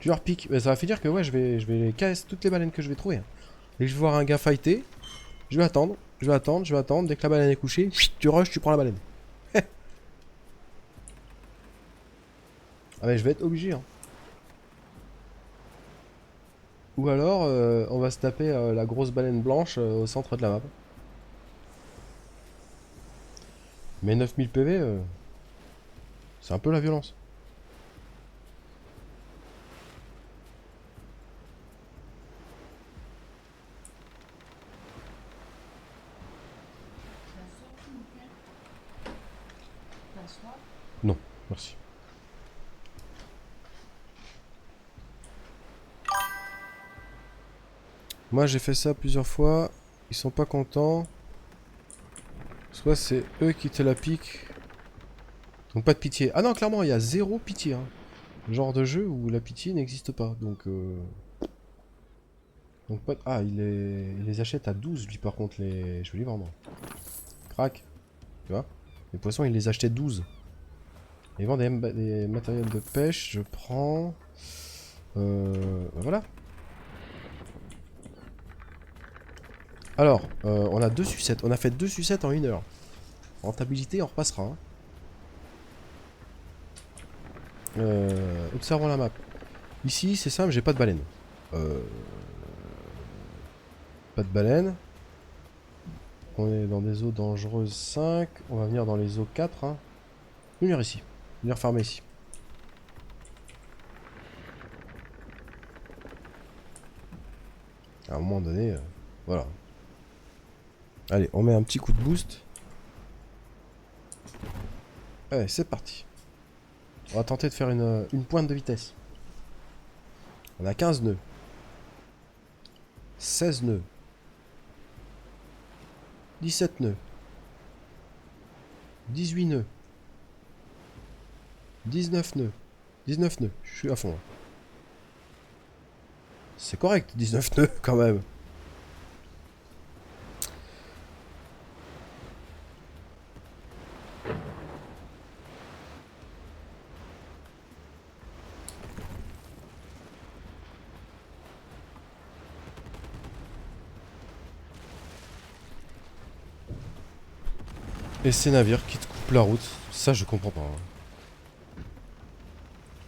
Tu leur piques. Mais ça va finir que ouais, je vais les KS toutes les baleines que je vais trouver. Hein. Dès que je vais voir un gars fighter, je vais attendre, je vais attendre, je vais attendre. Dès que la baleine est couchée, tu rushes, tu prends la baleine. Ah mais je vais être obligé. Hein. Ou alors, on va se taper la grosse baleine blanche au centre de la map. Mais 9000 PV, c'est un peu la violence. Non, merci. Moi j'ai fait ça plusieurs fois, ils sont pas contents. Soit c'est eux qui te la piquent. Donc pas de pitié. Ah non, clairement, il y a zéro pitié. Hein. Genre de jeu où la pitié n'existe pas. Donc pas... Ah, il les achète à 12 lui par contre, les... Je vais lui vendre. Crac. Tu vois? Les poissons, il les achetait 12. Il vend des matériels de pêche, je prends... voilà. Alors, on a 2 sucettes. On a fait 2 sucettes en 1 heure. Rentabilité, on repassera. Hein. Observons la map. Ici, c'est simple, j'ai pas de baleine. Pas de baleine. On est dans des eaux dangereuses 5. On va venir dans les eaux 4. Hein. Venir ici. Venir farmer ici. À un moment donné, voilà. Allez, on met un petit coup de boost. Allez, c'est parti. On va tenter de faire une pointe de vitesse. On a 15 nœuds. 16 nœuds. 17 nœuds. 18 nœuds. 19 nœuds. 19 nœuds. Je suis à fond. Là. C'est correct, 19 nœuds quand même. Et ces navires qui te coupent la route, ça je comprends pas. Hein.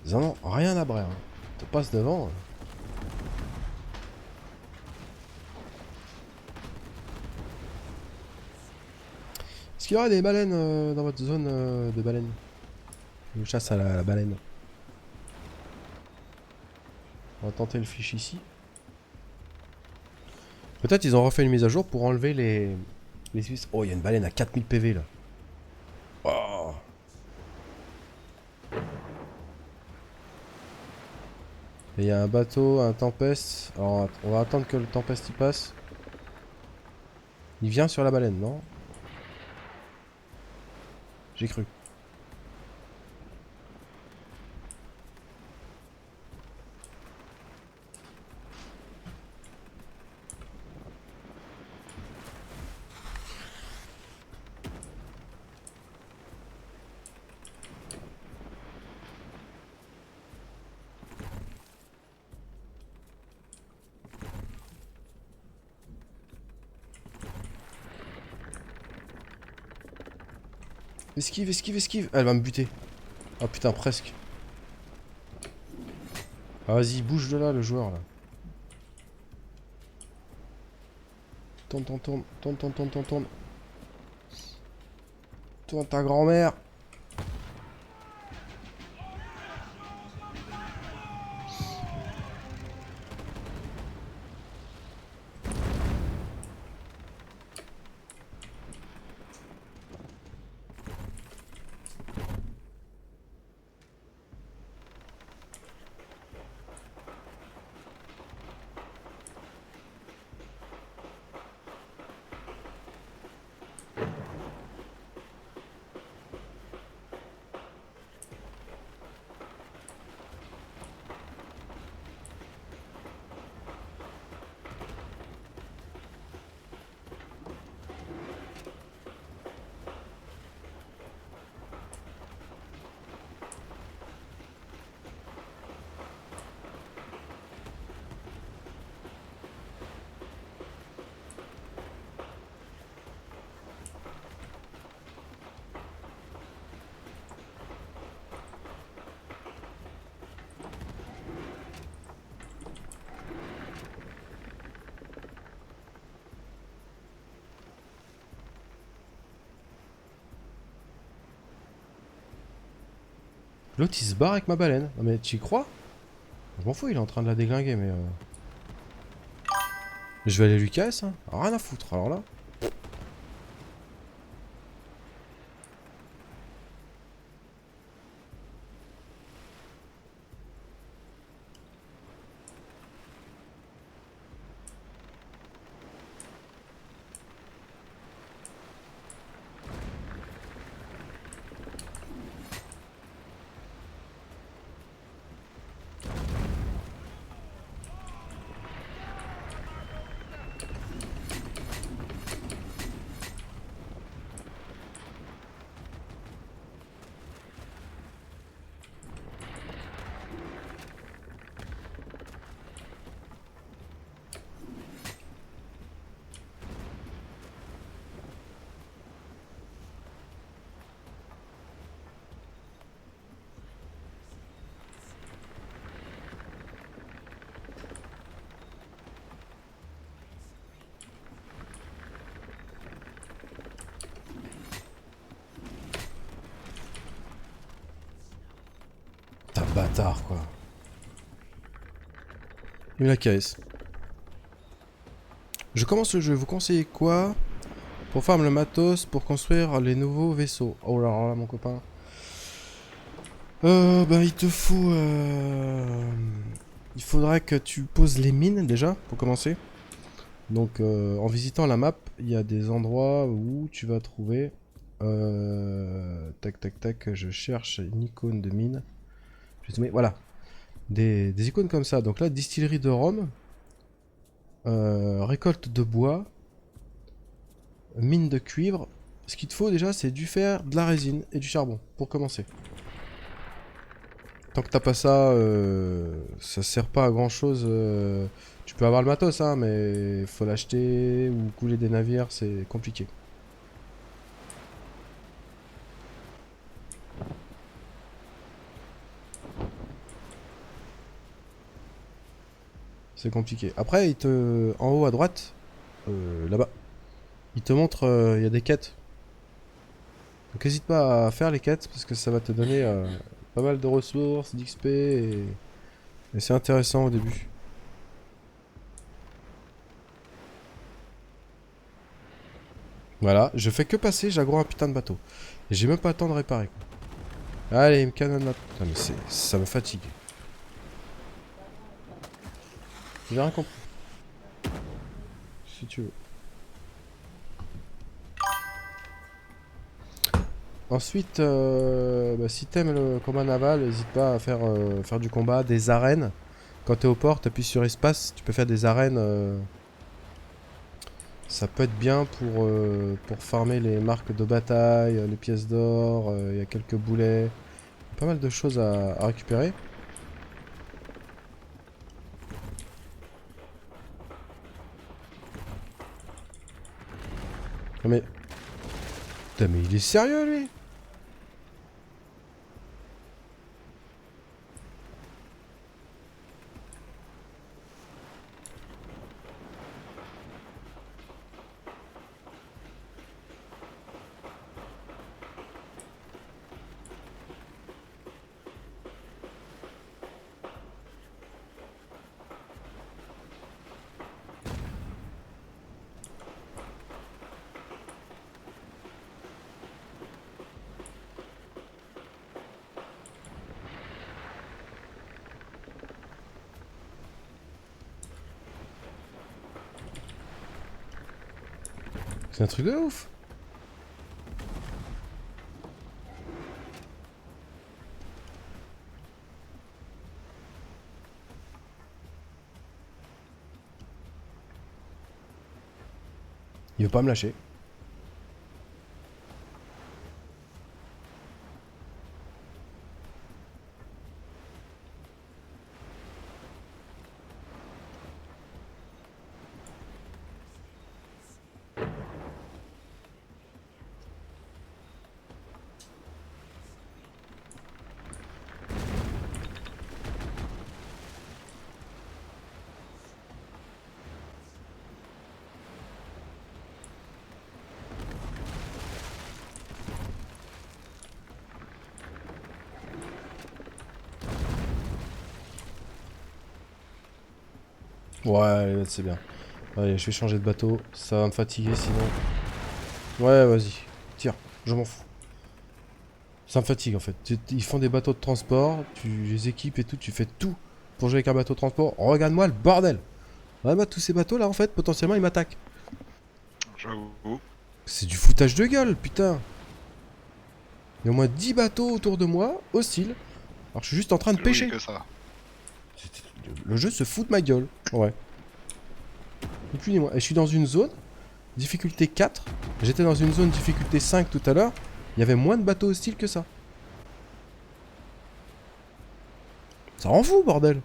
Ils en ont rien à brer. Hein. Tu passes devant. Est-ce qu'il y aura des baleines dans votre zone de baleines? Une chasse à la baleine. On va tenter le fiche ici. Peut-être ils ont refait une mise à jour pour enlever les Suisses. Oh, il y a une baleine à 4000 PV là. Oh. Et il y a un bateau, un tempeste. Alors on va attendre que le tempeste y passe. Il vient sur la baleine, non? J'ai cru. Esquive, esquive, esquive. Elle va me buter. Oh putain, presque. Ah, vas-y, bouge de là, le joueur, là. Tourne, tourne, tourne, tourne, tourne, tourne, tourne, tourne. Tourne ta grand-mère. L'autre il se barre avec ma baleine. Non mais tu y crois? Je m'en fous, il est en train de la déglinguer mais... Je vais aller lui casser, hein. Rien à foutre, alors là. bâtard, quoi. Et la caisse. Je commence le jeu. Vous conseillez quoi pour farm le matos pour construire les nouveaux vaisseaux? Oh là là, mon copain. Ben il te faut... Il faudrait que tu poses les mines déjà, pour commencer. Donc en visitant la map, il y a des endroits où tu vas trouver... tac tac tac, je cherche une icône de mine. Je vais te mettre... Voilà. Des icônes comme ça. Donc là, distillerie de rhum. Récolte de bois. Mine de cuivre. Ce qu'il te faut déjà, c'est du fer, de la résine et du charbon, pour commencer. Tant que t'as pas ça, ça sert pas à grand chose. Tu peux avoir le matos, hein, mais faut l'acheter ou couler des navires, c'est compliqué. C'est compliqué. Après, en haut à droite, là-bas, il te montre, il y a des quêtes. Donc n'hésite pas à faire les quêtes parce que ça va te donner pas mal de ressources, d'XP et c'est intéressant au début. Voilà, je fais que passer, j'aggro un putain de bateau. Et j'ai même pas le temps de réparer. Quoi. Allez, il me canonne là. Putain, mais ça me fatigue. J'ai rien compris. Si tu veux. Ensuite, bah, si t'aimes le combat naval, n'hésite pas à faire du combat, des arènes. Quand t'es au port, t'appuies sur espace, tu peux faire des arènes. Ça peut être bien pour farmer les marques de bataille, les pièces d'or, il y a quelques boulets. Pas mal de choses à récupérer. Non mais... Putain mais il est sérieux lui? C'est un truc de ouf. Il veut pas me lâcher. Ouais, allez, c'est bien. Allez, je vais changer de bateau. Ça va me fatiguer sinon. Ouais, vas-y. Tire, je m'en fous. Ça me fatigue en fait. Ils font des bateaux de transport, tu les équipes et tout, tu fais tout pour jouer avec un bateau de transport. Regarde-moi le bordel. Regarde-moi tous ces bateaux là en fait, potentiellement ils m'attaquent. J'avoue. C'est du foutage de gueule, putain. Il y a au moins 10 bateaux autour de moi, hostiles. Alors je suis juste en train de Oui, pêcher. que ça. Le jeu se fout de ma gueule. Ouais. Ni plus ni moins. Et je suis dans une zone, difficulté 4. J'étais dans une zone difficulté 5 tout à l'heure. Il y avait moins de bateaux hostiles que ça. Ça rend fou, bordel.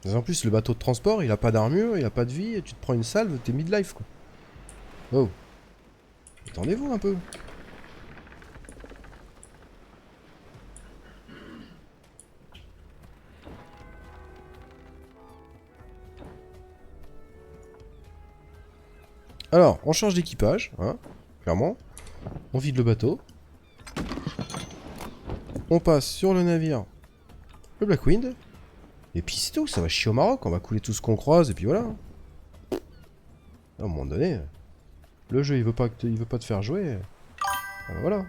Mais en plus, le bateau de transport, il a pas d'armure, il a pas de vie, et tu te prends une salve, t'es mid-life quoi. Oh. Attendez-vous un peu. Alors, on change d'équipage, hein, clairement. On vide le bateau. On passe sur le navire, le Blackwind. Et puis c'est tout, ça va chier au Maroc, on va couler tout ce qu'on croise, et puis voilà. À un moment donné, le jeu il veut pas, il veut pas te faire jouer. Ah bah voilà.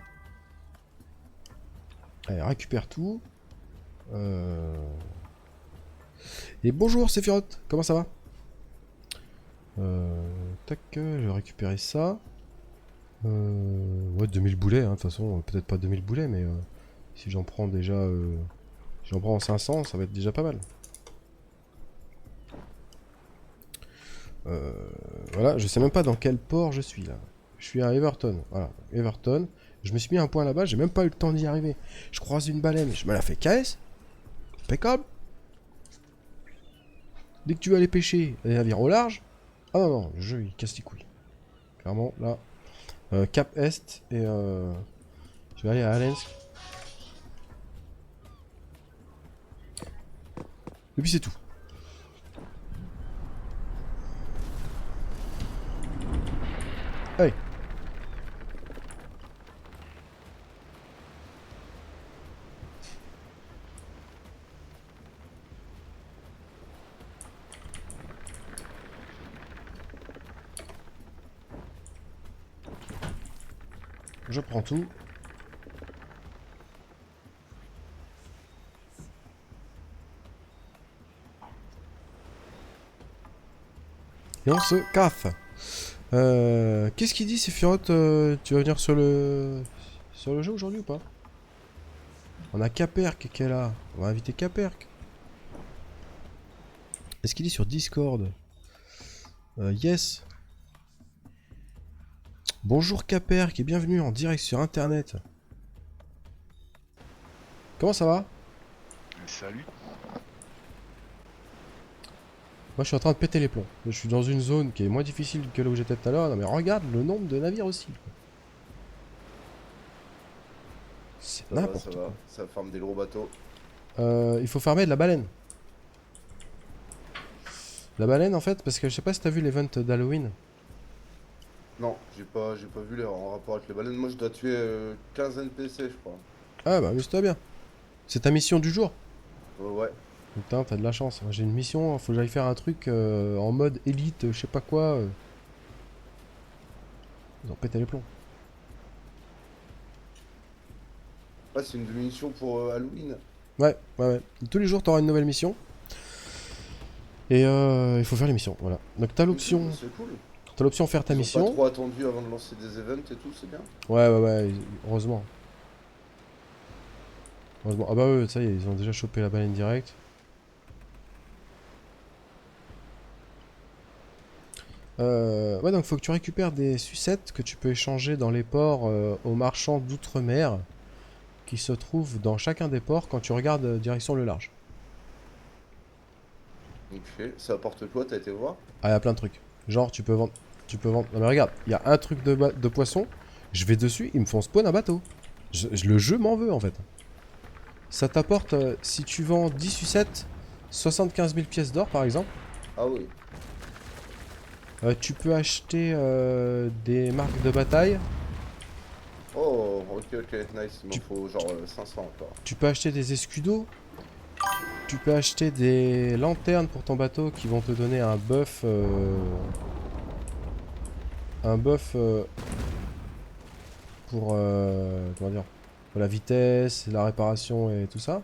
Allez, récupère tout. Et bonjour Sephiroth, comment ça va? Tac, je vais récupérer ça. Ouais, 2000 boulets, hein, de toute façon, peut-être pas 2000 boulets, mais si j'en prends déjà... si j'en prends 500, ça va être déjà pas mal. Voilà, je sais même pas dans quel port je suis là. Je suis à Everton, voilà, Everton. Je me suis mis un point là-bas, j'ai même pas eu le temps d'y arriver. Je croise une baleine, je me la fais KS. Impeccable. Dès que tu vas aller pêcher les navires au large. Ah non, non, le jeu il casse les couilles. Clairement, là. Cap Est et je vais aller à Alensk. Et puis c'est tout. Allez. Je prends tout. Et on se caffe. Qu'est-ce qu'il dit Sephiroth, tu vas venir sur le jeu aujourd'hui ou pas? On a Caperc qui est là. On va inviter Caperc. Est-ce qu'il est sur Discord? Yes. Bonjour Caperc et bienvenue en direct sur internet. Comment ça va? Salut. Moi je suis en train de péter les plombs. Je suis dans une zone qui est moins difficile que là où j'étais tout à l'heure. Non mais regarde le nombre de navires aussi. C'est n'importe quoi. Ça farme des gros bateaux. Il faut farmer de la baleine. La baleine en fait, parce que je sais pas si t'as vu l'event d'Halloween. Non, j'ai pas vu les en rapport avec les baleines. Moi je dois tuer 15 NPC je crois. Ah bah amuse-toi bien. C'est ta mission du jour. Ouais. Putain, t'as de la chance. Moi j'ai une mission, faut que j'aille faire un truc en mode élite, je sais pas quoi. Ils ont pété les plombs. Ah c'est une mission pour Halloween. Ouais. Tous les jours t'auras une nouvelle mission. Et il faut faire les missions, voilà. Donc t'as l'option. C'est cool. T'as l'option faire ta Ils ont mission. pas trop attendu avant de lancer des events et tout, c'est bien. Ouais, heureusement. Heureusement. Ah bah ouais, ça y est, ils ont déjà chopé la baleine direct. Ouais, donc faut que tu récupères des sucettes que tu peux échanger dans les ports aux marchands d'outre-mer qui se trouvent dans chacun des ports quand tu regardes direction le large. Ok, ça apporte quoi, t'as été voir? Ah, il y a plein de trucs. Genre, tu peux vendre. Non, mais regarde, il y a un truc de poisson. Je vais dessus, ils me font spawn un bateau. Le jeu m'en veut en fait. Ça t'apporte, si tu vends 10 sucettes, 75 000 pièces d'or par exemple. Ah oui. Tu peux acheter des marques de bataille. Oh, ok, nice. Il m'en faut genre 500 encore. Tu peux acheter des escudos. Tu peux acheter des lanternes pour ton bateau qui vont te donner un buff. Pour. Comment dire? Pour la vitesse, la réparation et tout ça.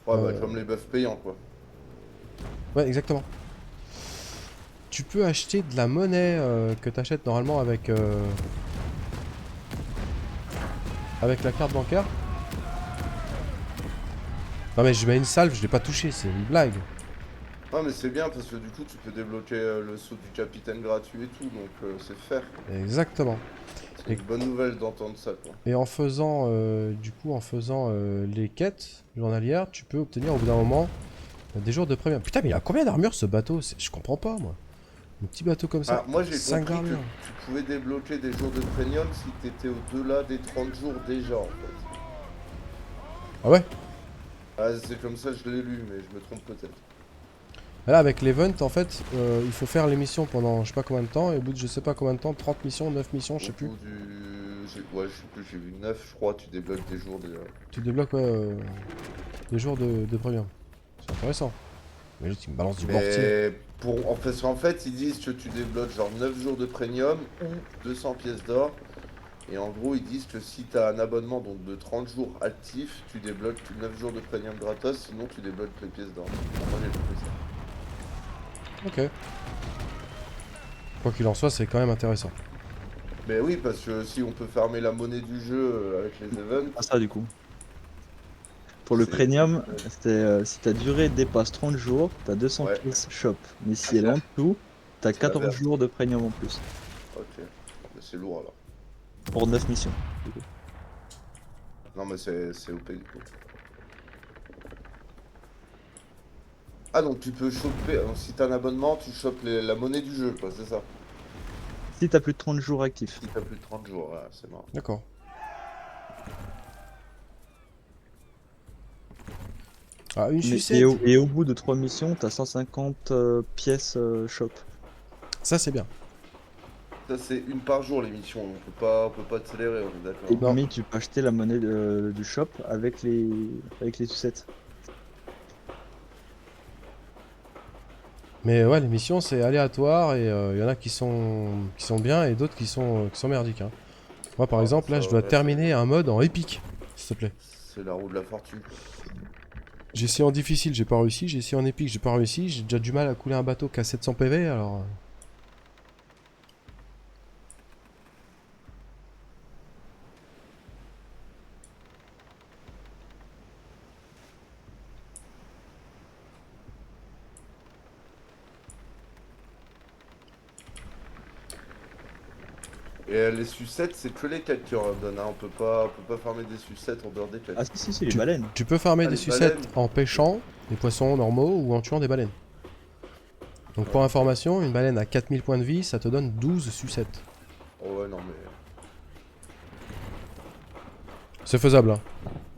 Ouais, bah comme les buffs payants quoi. Ouais, exactement. Tu peux acheter de la monnaie que tu achètes normalement avec la carte bancaire. Non mais je mets une salve, je l'ai pas touché, c'est une blague. Ah mais c'est bien parce que du coup tu peux débloquer le saut du capitaine gratuit et tout, donc c'est faire. Exactement. C'est une bonne nouvelle d'entendre ça quoi. Et en faisant les quêtes journalières, tu peux obtenir au bout d'un moment Il y a des jours de premium. Putain, mais il a combien d'armure ce bateau? Je comprends pas, moi. Un petit bateau comme ça. Ah, moi j'ai 5 compris que d'armure. tu pouvais débloquer des jours de premium si t'étais au-delà des 30 jours déjà en fait. Ah ouais? Ah, c'est comme ça je l'ai lu, mais je me trompe peut-être. Là, avec l'event, en fait, il faut faire les missions pendant je sais pas combien de temps. Et au bout de je sais pas combien de temps, 30 missions, 9 missions, je sais Au plus. bout ouais, je sais plus, j'ai vu 9, je crois, tu débloques des jours déjà. Tu débloques ouais, des jours de premium. C'est intéressant. Mais là, tu me balances du mortier. Mais parce qu'en fait, ils disent que tu débloques genre 9 jours de premium ou 200 pièces d'or. Et en gros, ils disent que si tu as un abonnement donc de 30 jours actif, tu débloques 9 jours de premium gratos, sinon tu débloques les pièces d'or. Moi j'ai compris ça. Ok. Quoi qu'il en soit, c'est quand même intéressant. Mais oui, parce que si on peut farmer la monnaie du jeu avec les events, Ah, ça, du coup. Pour le c'est- premium, si ta durée dépasse 30 jours, t'as 200 Ouais. pièces shop. Mais si elle est en dessous, t'as C'est la 14 verte. jours de premium en plus. Ok, mais c'est lourd alors. Pour 9 missions. Non mais c'est OP du coup. Ah donc tu peux choper, si t'as un abonnement, tu chopes la monnaie du jeu quoi, c'est ça. Si t'as plus de 30 jours actifs. Si t'as plus de 30 jours, voilà, c'est marrant. D'accord. Ah, une Mais- sucette. et au bout de 3 missions, t'as 150 pièces shop. Ça, c'est bien. Ça c'est une par jour l'émission, on peut pas accélérer, on est d'accord. Non. Mais tu peux acheter la monnaie du shop avec les sucettes. Mais ouais, les missions, c'est aléatoire et il y en a qui sont bien et d'autres qui sont merdiques. Hein. Moi, par Ah, exemple, là, ça, je dois ouais, terminer un mode en épique, s'il te plaît. C'est la roue de la fortune. J'ai essayé en difficile, j'ai pas réussi. J'ai essayé en épique, j'ai pas réussi. J'ai déjà du mal à couler un bateau qui a 700 PV, alors... Et les sucettes, c'est que les quêtes qui en donnent, hein. On peut pas farmer des sucettes en dehors des quêtes. Ah si, les baleines. Tu peux farmer Ah, des les sucettes baleines. en pêchant des poissons normaux ou en tuant des baleines. Donc pour information, une baleine à 4000 points de vie, ça te donne 12 sucettes. Oh ouais, non mais... C'est faisable, hein.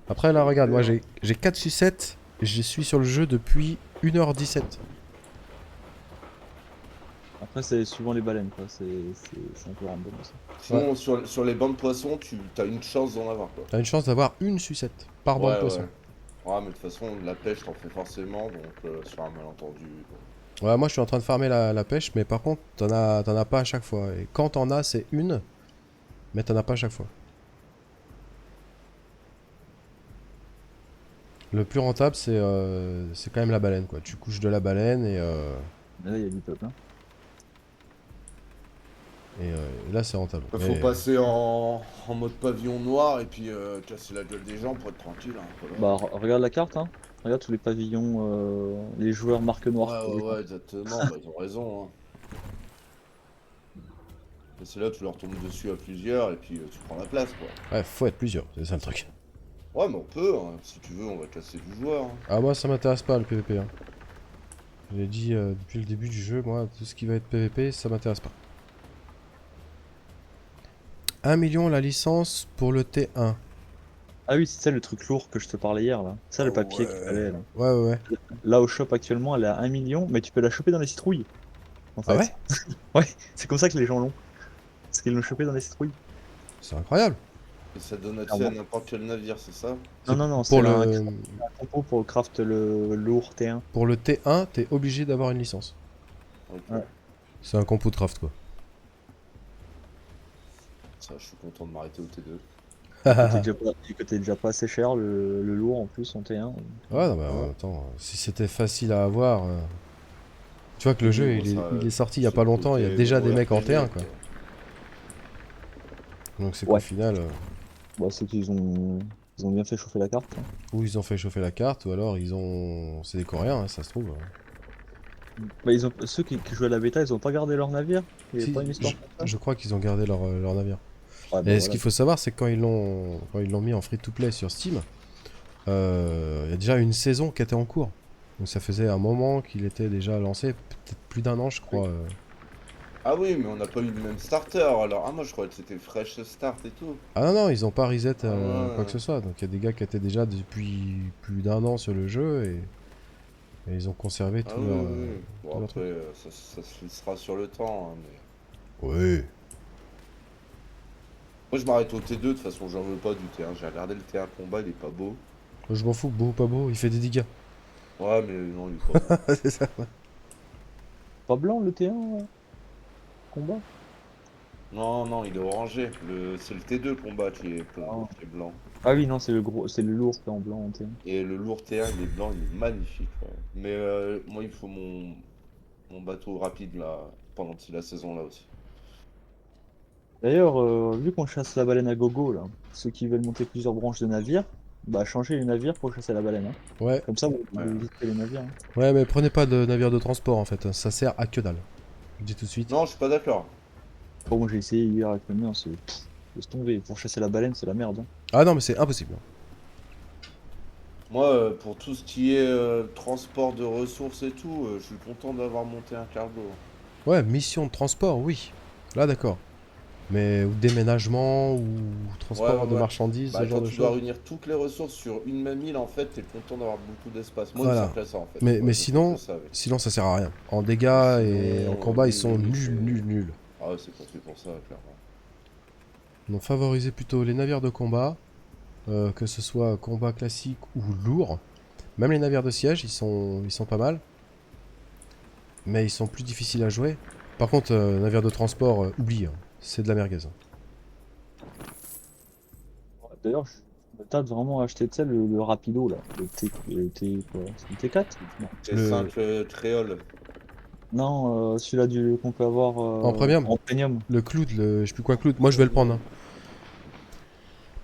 Après, là, regarde, moi, j'ai 4 sucettes. Je suis sur le jeu depuis 1h17. Après, c'est suivant les baleines, quoi. C'est un peu random aussi. Sinon, sur les bancs de poissons, t'as une chance d'en avoir quoi. T'as une chance d'avoir une sucette par banc de poisson. Ouais, mais de toute façon, la pêche t'en fais forcément, donc sur un malentendu. Bon. Ouais, moi je suis en train de farmer la pêche, mais par contre, t'en as pas à chaque fois. Et quand t'en as, c'est une, mais t'en as pas à chaque fois. Le plus rentable, c'est quand même la baleine, quoi. Tu couches de la baleine et Là, il y a du peuple, hein. là, c'est rentable. Faut Mais- passer en mode pavillon noir et puis casser la gueule des gens pour être tranquille. Hein, voilà. Bah, regarde la carte, hein. Regarde tous les pavillons, les joueurs marque noire. Ouais, exactement, bah, ils ont raison. Hein. Et c'est là tu leur tombes dessus à plusieurs et puis tu prends la place quoi. Ouais, faut être plusieurs, c'est ça le truc. Ouais, mais on peut, hein. Si tu veux, on va casser du joueur. Hein. Ah, moi ça m'intéresse pas le PVP. Hein. Je l'ai dit depuis le début du jeu, moi, tout ce qui va être PVP, ça m'intéresse pas. 1 million la licence pour le T1. Ah oui, c'est ça le truc lourd que je te parlais hier, là. C'est ça le Oh, papier ouais. qu'il fallait, là. Ouais. Là, au shop, actuellement, elle est à 1 million, mais tu peux la choper dans les citrouilles. En fait. Ah ouais? Ouais, c'est comme ça que les gens l'ont. Parce qu'ils l'ont chopé dans les citrouilles. C'est incroyable. Et ça donne accès Clairement. à n'importe quel navire, c'est ça? Non, c'est Pour un le, compo pour craft le lourd T1. pour le T1, t'es obligé d'avoir une licence. Ok. Ouais. C'est un compo de craft, quoi. Ça, je suis content de m'arrêter au T2. Et que t'es déjà pas assez cher, le lourd en plus en T1. Ouais, non, mais attends, si c'était facile à avoir. Tu vois que le Oui, jeu bon, il est sorti il y a c'est pas le longtemps, il y a côté déjà des RPG, mecs en T1, quoi. Donc c'est qu'au Ouais. final, Bah, c'est qu'ils ont bien fait chauffer la carte, hein. ou ils ont fait chauffer la carte, ou alors ils ont. C'est des Coréens, hein, ça se trouve. Bah, ceux qui jouaient à la bêta, ils ont pas gardé leur navire. Il y avait Si, pas une histoire comme je crois qu'ils ont gardé leur navire. ça. Ouais, bah, Et ce voilà. qu'il faut savoir, c'est que quand ils l'ont mis en free to play sur Steam, il y a déjà une saison qui était en cours. Donc ça faisait un moment qu'il était déjà lancé, peut-être plus d'un an je crois. Ah oui, mais on n'a pas eu le même starter alors. Ah, moi je croyais que c'était fresh start et tout. Ah non, non, ils ont pas reset Ah quoi que ouais. ce soit. Donc il y a des gars qui étaient déjà depuis plus d'un an sur le jeu et ils ont conservé Ah tout oui, leur, oui, oui. tout Bon, leur après, truc. ça se fixera sur le temps, hein, mais... Oui. Moi je m'arrête au T2, de toute façon, j'en veux pas du T1. J'ai regardé le T1 combat, il est pas beau. Je m'en fous, beau ou pas beau, il fait des dégâts. Ouais, mais non, il est pas beau. C'est ça. Pas blanc le T1 combat? Non, non, il est orangé. C'est le T2 combat Ah. qui est blanc. Ah oui, non, c'est le gros, c'est le lourd qui est en blanc en T1. Et le lourd T1, il est blanc, il est magnifique. Ouais. Mais moi, il faut mon bateau rapide là, pendant la saison là aussi. D'ailleurs, vu qu'on chasse la baleine à gogo, là, ceux qui veulent monter plusieurs branches de navires, bah changez les navires pour chasser la baleine. Hein. Ouais, Comme ça, vous Ouais. évitez les navires. Hein. ouais, mais prenez pas de navire de transport en fait, ça sert à que dalle. Je dis tout de suite. Non, je suis pas d'accord. Bon, moi j'ai essayé hier avec le mien, c'est. Laisse tomber, pour chasser la baleine, c'est la merde. Hein. Ah non, mais c'est impossible. Moi, pour tout ce qui est transport de ressources et tout, je suis content d'avoir monté un cargo. Ouais, mission de transport, oui. Là, d'accord. Mais ou déménagement ou Ouais, transport ouais, de ouais. marchandises, ce Bah, genre quand de tu dois choses. réunir toutes les ressources sur une même île, en fait, t'es content d'avoir beaucoup d'espace. Moi, il me Voilà. sert qu'à ça, en fait. Mais, Ouais, mais je fais que sinon, ça avec. sinon ça sert à rien. En Mais dégâts et en sinon, combat, ils oui, sont oui, oui, nuls, nuls, c'est... nuls. Ah ouais, c'est pas fait pour ça, clairement. Donc favoriser plutôt les navires de combat, que ce soit combat classique ou lourd. Même les navires de siège, ils sont pas mal. Mais ils sont plus difficiles à jouer. Par contre, navires de transport, oublie. Hein. C'est de la merguez. Hein. D'ailleurs, je me tâte vraiment à acheter, tu sais, le rapido, là. Le T, quoi. C'est le T4? Non. Le... T5 créole. Non, celui-là qu'on peut avoir En premium, en premium. le cloud, je sais plus quoi cloud. Moi, je vais le prendre. Hein.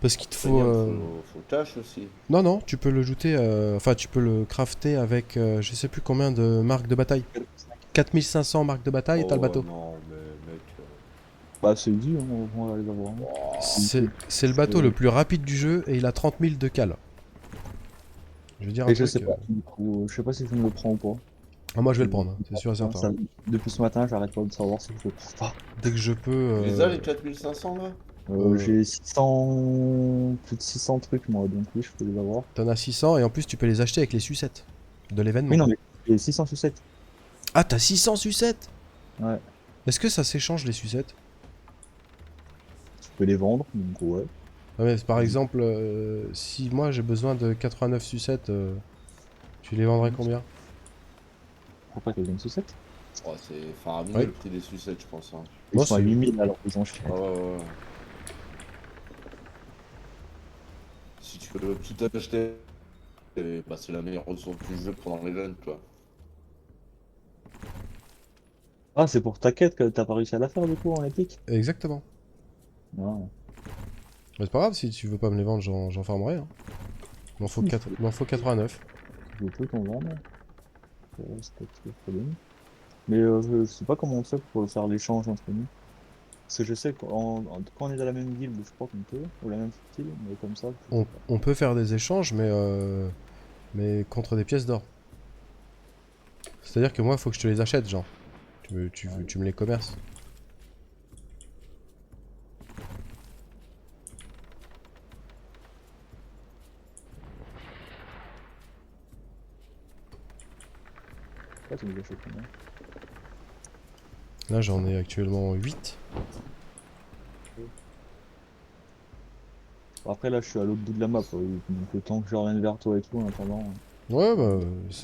Parce qu'il te faut... Premium, faut cash aussi. Non, non, tu peux le jouter... Enfin, tu peux le crafter avec je sais plus combien de marques de bataille. 4500 marques de bataille et t'as le Oh bateau. non, mais mec. Bah, c'est dit, hein, on va les avoir. Hein. C'est le bateau le plus rapide du jeu et il a 30 000 de cale. Je veux dire un Et je truc... sais pas, du coup, je sais pas si je me le prends ou pas. Ah, moi, je vais le prendre, hein, c'est sûr et certain. Ça- depuis ce matin, j'arrête pas de savoir si je le prends pas. Dès que je peux... Tu les as les 4500 là? J'ai 600, plus de 600 trucs moi, donc oui, je peux les avoir. T'en as 600 et en plus, tu peux les acheter avec les sucettes de l'événement. Oui, non, mais j'ai 600 sucettes. Ah, t'as 600 sucettes? Ouais, Est-ce que ça s'échange les sucettes? tu peux les vendre, donc ouais. Ah ouais, par exemple, si moi j'ai besoin de 89 sucettes, tu les vendrais combien? Pourquoi t'as besoin de sucettes? Oh, c'est faramineux Oui. le prix des sucettes, je pense. Hein. Ils Moi, sont à c'est- 8000 alors ils ont cher. Ah ouais, ouais. Si tu peux tout acheter, bah, c'est la meilleure ressource du jeu pendant l'event, quoi. Ah, c'est pour ta quête que t'as pas réussi à la faire du coup en épique? Exactement. Non. Mais c'est pas grave, si tu veux pas me les vendre, j'en farmerai. Hein. Il m'en faut 89. Je peux t'en vendre. C'est pas tout le problème. Mais je sais pas comment on fait pour faire l'échange entre nous. Parce que je sais quand on est dans la même guilde, je crois qu'on peut, ou la même style, mais comme ça. je sais pas. On peut faire des échanges, mais contre des pièces d'or. C'est-à-dire que moi, il faut que je te les achète, genre. Tu me les commerces. Ouais, tu nous achètes combien? Là, j'en ai actuellement 8. Après là, je suis à l'autre bout de la map, donc le temps que je revienne vers toi et tout, en attendant. Ouais, bah,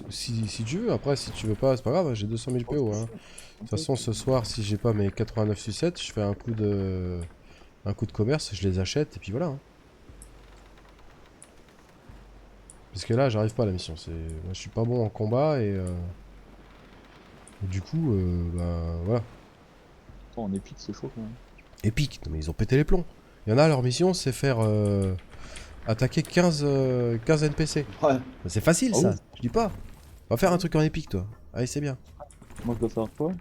si tu veux. Après, si tu veux pas, c'est pas grave, j'ai 200 000 PO. Hein. De toute façon, ce soir, si j'ai pas mes 89 sucettes, je fais un coup de commerce, je les achète, et puis voilà. Hein. Parce que là, j'arrive pas à la mission. Moi, je suis pas bon en combat, et du coup, bah, voilà. En épique, c'est chaud quand même. Épique, non, mais ils ont pété les plombs. Il y en a, leur mission, c'est faire attaquer 15 NPC. Ouais. Bah, c'est facile, Ah ça. oui. Je dis pas. Va faire un truc en épique, toi. Allez, c'est bien. Moi, je dois faire quoi?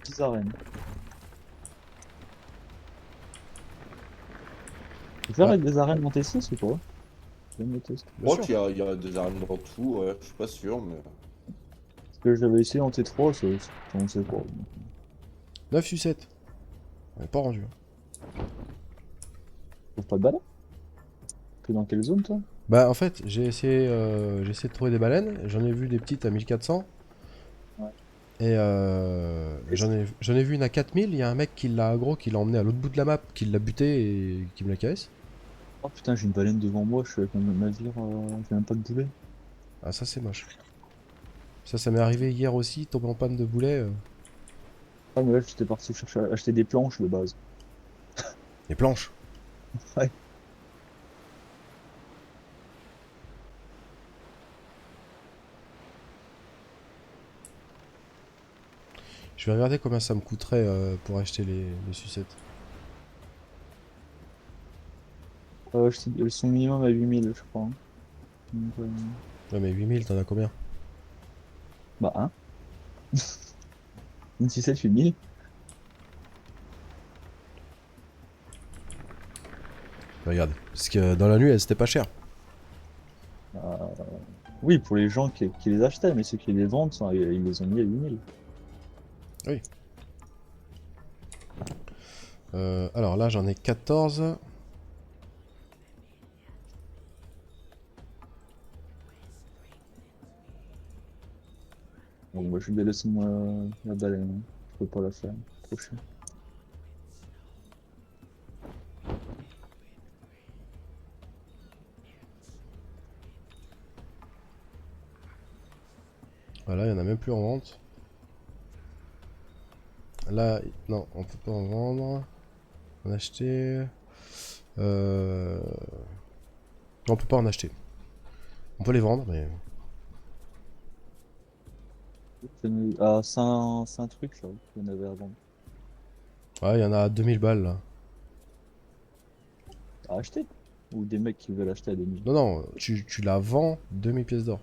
10 arènes. Tu peux faire Ah. des arènes montées 6 ou pas? fais le test. Je crois qu'il y a des arènes dans tout, ouais, je suis pas sûr, mais. Parce que j'avais essayé en T3, on sait pas. 9 sucettes. On est pas rendu. Trouve pas de balai? T'es dans quelle zone, toi? Bah en fait, j'ai essayé de trouver des baleines. J'en ai vu des petites à 1400. Ouais. Et j'en ai vu une à 4000. Il y a un mec qui l'a aggro, qui l'a emmené à l'autre bout de la map, qui l'a buté et qui me la casse. Oh putain, j'ai une baleine devant moi, je suis avec mon navire, j'ai même pas de boulet. Ah ça c'est moche. Ça m'est arrivé hier aussi, tombé en panne de boulet. Ah, mais là, j'étais parti chercher acheter des planches de base. Les planches. Ouais. Je vais regarder combien ça me coûterait pour acheter les sucettes. Elles sont minimum à 8000, je crois, hein. Donc, Ouais mais 8000, t'en as combien? bah, hein. Une 6-7, 8000. Regarde. Parce que dans la nuit, c'était pas cher. Oui, pour les gens qui les achetaient, mais ceux qui les vendent, ils les ont mis à 8000. Oui. Alors là, j'en ai 14. Donc, moi, je vais laisser la baleine, hein. Je peux pas la faire. Trop cher. Voilà, il y en a même plus en vente. Là, non, on peut pas en vendre. En acheter. Non, on peut pas en acheter. On peut les vendre, mais. Ah, c'est un truc, là, qu'il y en avait à vendre. Ouais, il y en a à 2000 balles là. À acheter? Ou des mecs qui veulent acheter à 2000. Non, non, tu la vends 2000 pièces d'or.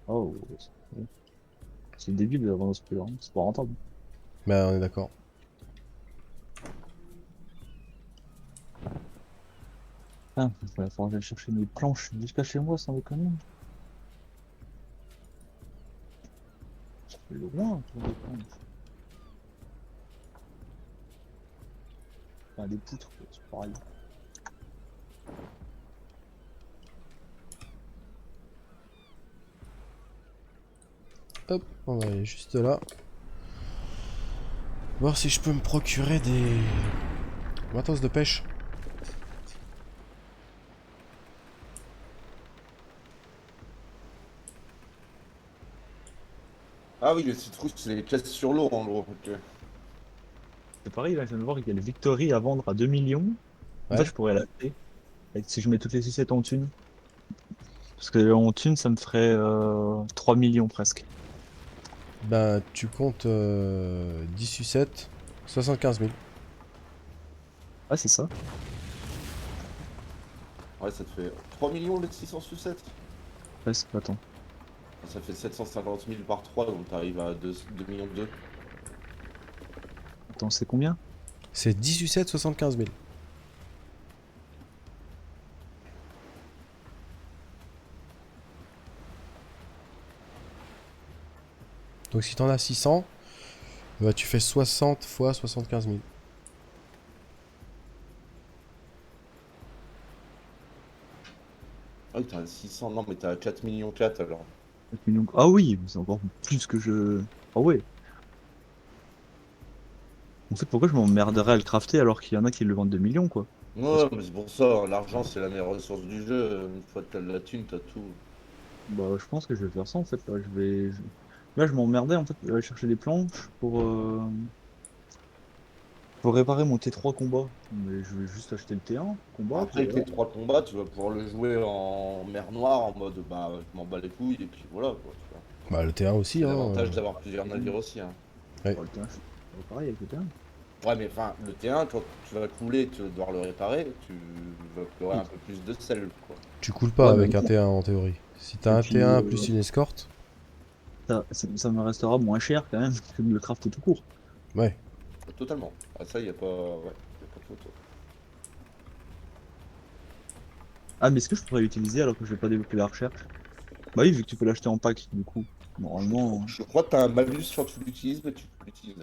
Oh, c'est débile de la vendre à ce prix-là, hein. C'est pas rentable. Mais on est d'accord. Ah, il va falloir que j'aille chercher mes planches jusqu'à chez moi, sans déconner. Ça fait loin pour des planches. Enfin, des poutres, quoi, c'est pareil. Hop, on va aller juste là. Voir si je peux me procurer des matos de pêche. Ah oui, le citrus, c'est les caisses sur l'eau en gros. Ok. C'est pareil, là, je viens de voir qu'il y a le Victory à vendre à 2 millions. En fait, Ouais. je pourrais l'acheter. Et si je mets toutes les sucettes en thune. Parce que en thune, ça me ferait 3 millions presque. Ben, tu comptes 10 sucettes, 75 000. Ah, c'est ça. Ouais, ça te fait 3 millions les 600 sucettes. Presque, attends. Ça fait 750 000 par 3, donc t'arrives à 2 millions 2. Attends, c'est combien? C'est 10 sucettes, 75 000. Donc si t'en as 600, bah, tu fais 60 fois 75 000. Ah oui, t'as 600, non mais t'as 4 millions 4 alors. 4 millions. Ah oui, c'est encore plus que je. Ah ouais. En fait, pourquoi je m'emmerderais à le crafter alors qu'il y en a qui le vendent 2 millions, quoi? Parce Ouais, que, mais c'est pour ça, l'argent c'est la meilleure ressource du jeu. Une fois que t'as de la thune, t'as tout. bah, je pense que je vais faire ça, en fait. Là, là, je m'emmerdais, en fait, à aller chercher des planches pour réparer mon T3 combat. Mais je vais juste acheter le T1 combat, puis Après voilà. tes 3 combats, tu vas pouvoir le jouer en mer Noire en mode bah je m'en bats les couilles et puis voilà quoi. Tu vois. Bah le T1 aussi, C'est hein. l'avantage d'avoir plusieurs navires aussi. Hein. Ouais. Bah, le T1, pareil avec le T1. Ouais, mais enfin, le T1, quand tu vas couler, tu vas devoir le réparer, tu vas pleurer Oui. un peu plus de sel quoi. Tu coules pas Ouais, mais avec un T1 en théorie. Si t'as et un puis, T1 plus une escorte, ça me restera moins cher quand même que de le crafter tout court. ouais. Totalement. Ah, ça, y a pas. Ouais, y a pas de photo. Ah, mais est-ce que je pourrais l'utiliser alors que je vais pas développer la recherche? Bah oui, vu que tu peux l'acheter en pack, du coup. Normalement. Je crois que t'as un malus quand tu l'utilises, mais tu peux l'utiliser.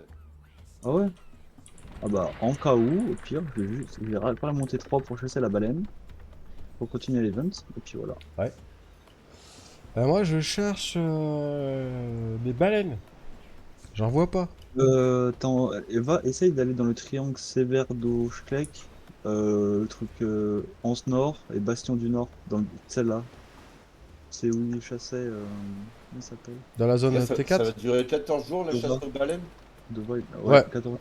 Ah ouais? Ah bah, en cas où, au pire, je vais réparer mon T3 pour chasser la baleine, pour continuer l'event, et puis voilà. Ouais. Moi, je cherche des baleines. J'en vois pas. Essaye d'aller dans le triangle Severdo-Schleck, le truc Anse Nord et Bastion du Nord, dans celle-là. C'est où il chassait, comment il s'appelle? Dans la Là, zone ça va T4? durer 14 jours, la chasse Dova. aux baleines? Dova, ouais, Ouais. 14.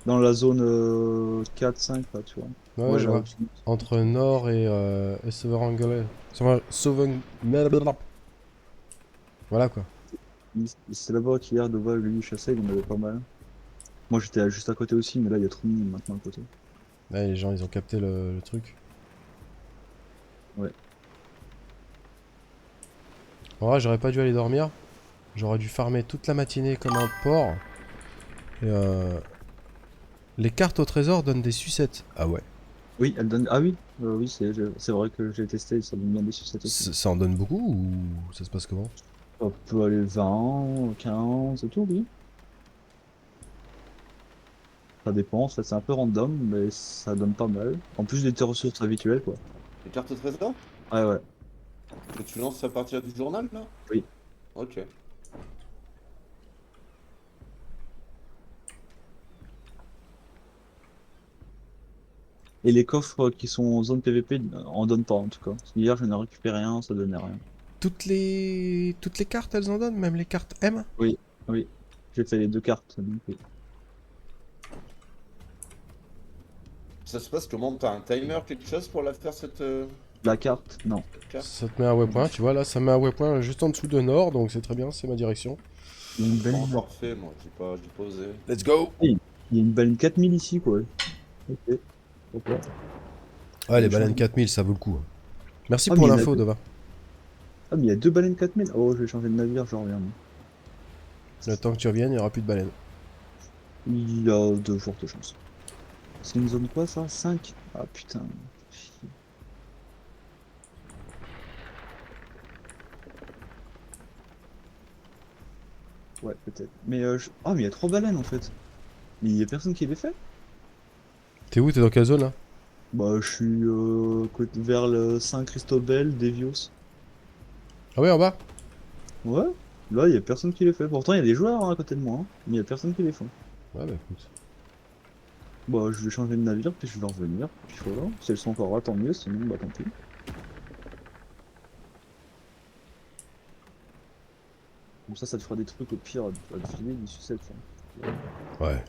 Dans la zone 4-5, là, tu vois. Ouais, Ouais, je là vois. aussi. Entre Nord et Sauveranglais. Blablabla. Voilà quoi. C'est là-bas qu'hier, Dova, lui, il chassait, il en avait pas mal. Moi, j'étais juste à côté aussi, mais là, il y a trop de monde maintenant à côté. Ouais, les gens, ils ont capté le truc. Ouais. En vrai, j'aurais pas dû aller dormir. J'aurais dû farmer toute la matinée comme un porc. Et les cartes au trésor donnent des sucettes. Ah ouais. Oui, elle donne. Ah oui, oui, c'est vrai que j'ai testé, ça donne bien des sucettes aussi. Ça en donne beaucoup ou ça se passe comment? Ça peut aller 20, 15 et tout, oui. Ça dépend, en fait, c'est un peu random, mais ça donne pas mal. En plus des tes ressources habituelles, quoi. Les cartes au trésor? Ouais, ouais, Que tu lances à partir du journal, là? oui. Ok. Et les coffres qui sont en zone PVP en donnent pas, en tout cas. Hier, je n'ai récupéré rien, ça donnait rien. Toutes les cartes, elles en donnent, même les cartes M? Oui, oui. J'ai fait les deux cartes, donc oui. Ça se passe comment? T'as un timer, quelque chose pour la faire, cette La carte, non. carte? Ça te met un waypoint, tu vois, là, ça met un waypoint juste en dessous de Nord, donc c'est très bien, c'est ma direction. Il y a une J'ai pas baleine. encore fait, moi. J'ai pas osé. Let's go! Il y a une baleine 4000 ici, quoi. Ok. Pourquoi? Ouais, Je les vais baleines changer. 4000, ça vaut le coup. Merci Ah, mais pour il y en a l'info, deux. Dova. Ah, mais il y a deux baleines 4000. Oh, je vais changer de navire, je reviens. Le temps que tu reviennes, il n'y aura plus de baleines. Il y a de fortes chances. C'est une zone quoi, ça? 5. Ah, putain. Ouais, peut-être. Mais, ah, mais il y a trois baleines, en fait. Mais il y a personne qui les fait? T'es où? T'es dans quelle zone, là? Bah, je suis vers le Saint-Christobel d'Evios. Ah ouais, en bas? Ouais, là, il y a personne qui les fait. Pourtant, il y a des joueurs hein, à côté de moi, hein, mais il y a personne qui les fait. Ouais, bah écoute. Bah, je vais changer de navire, puis je vais revenir. Puis voilà. Si elles sont encore là, tant mieux, sinon, bah tant pis. Comme ça te fera des trucs au pire à te filer, des sucettes. Ça. Ouais.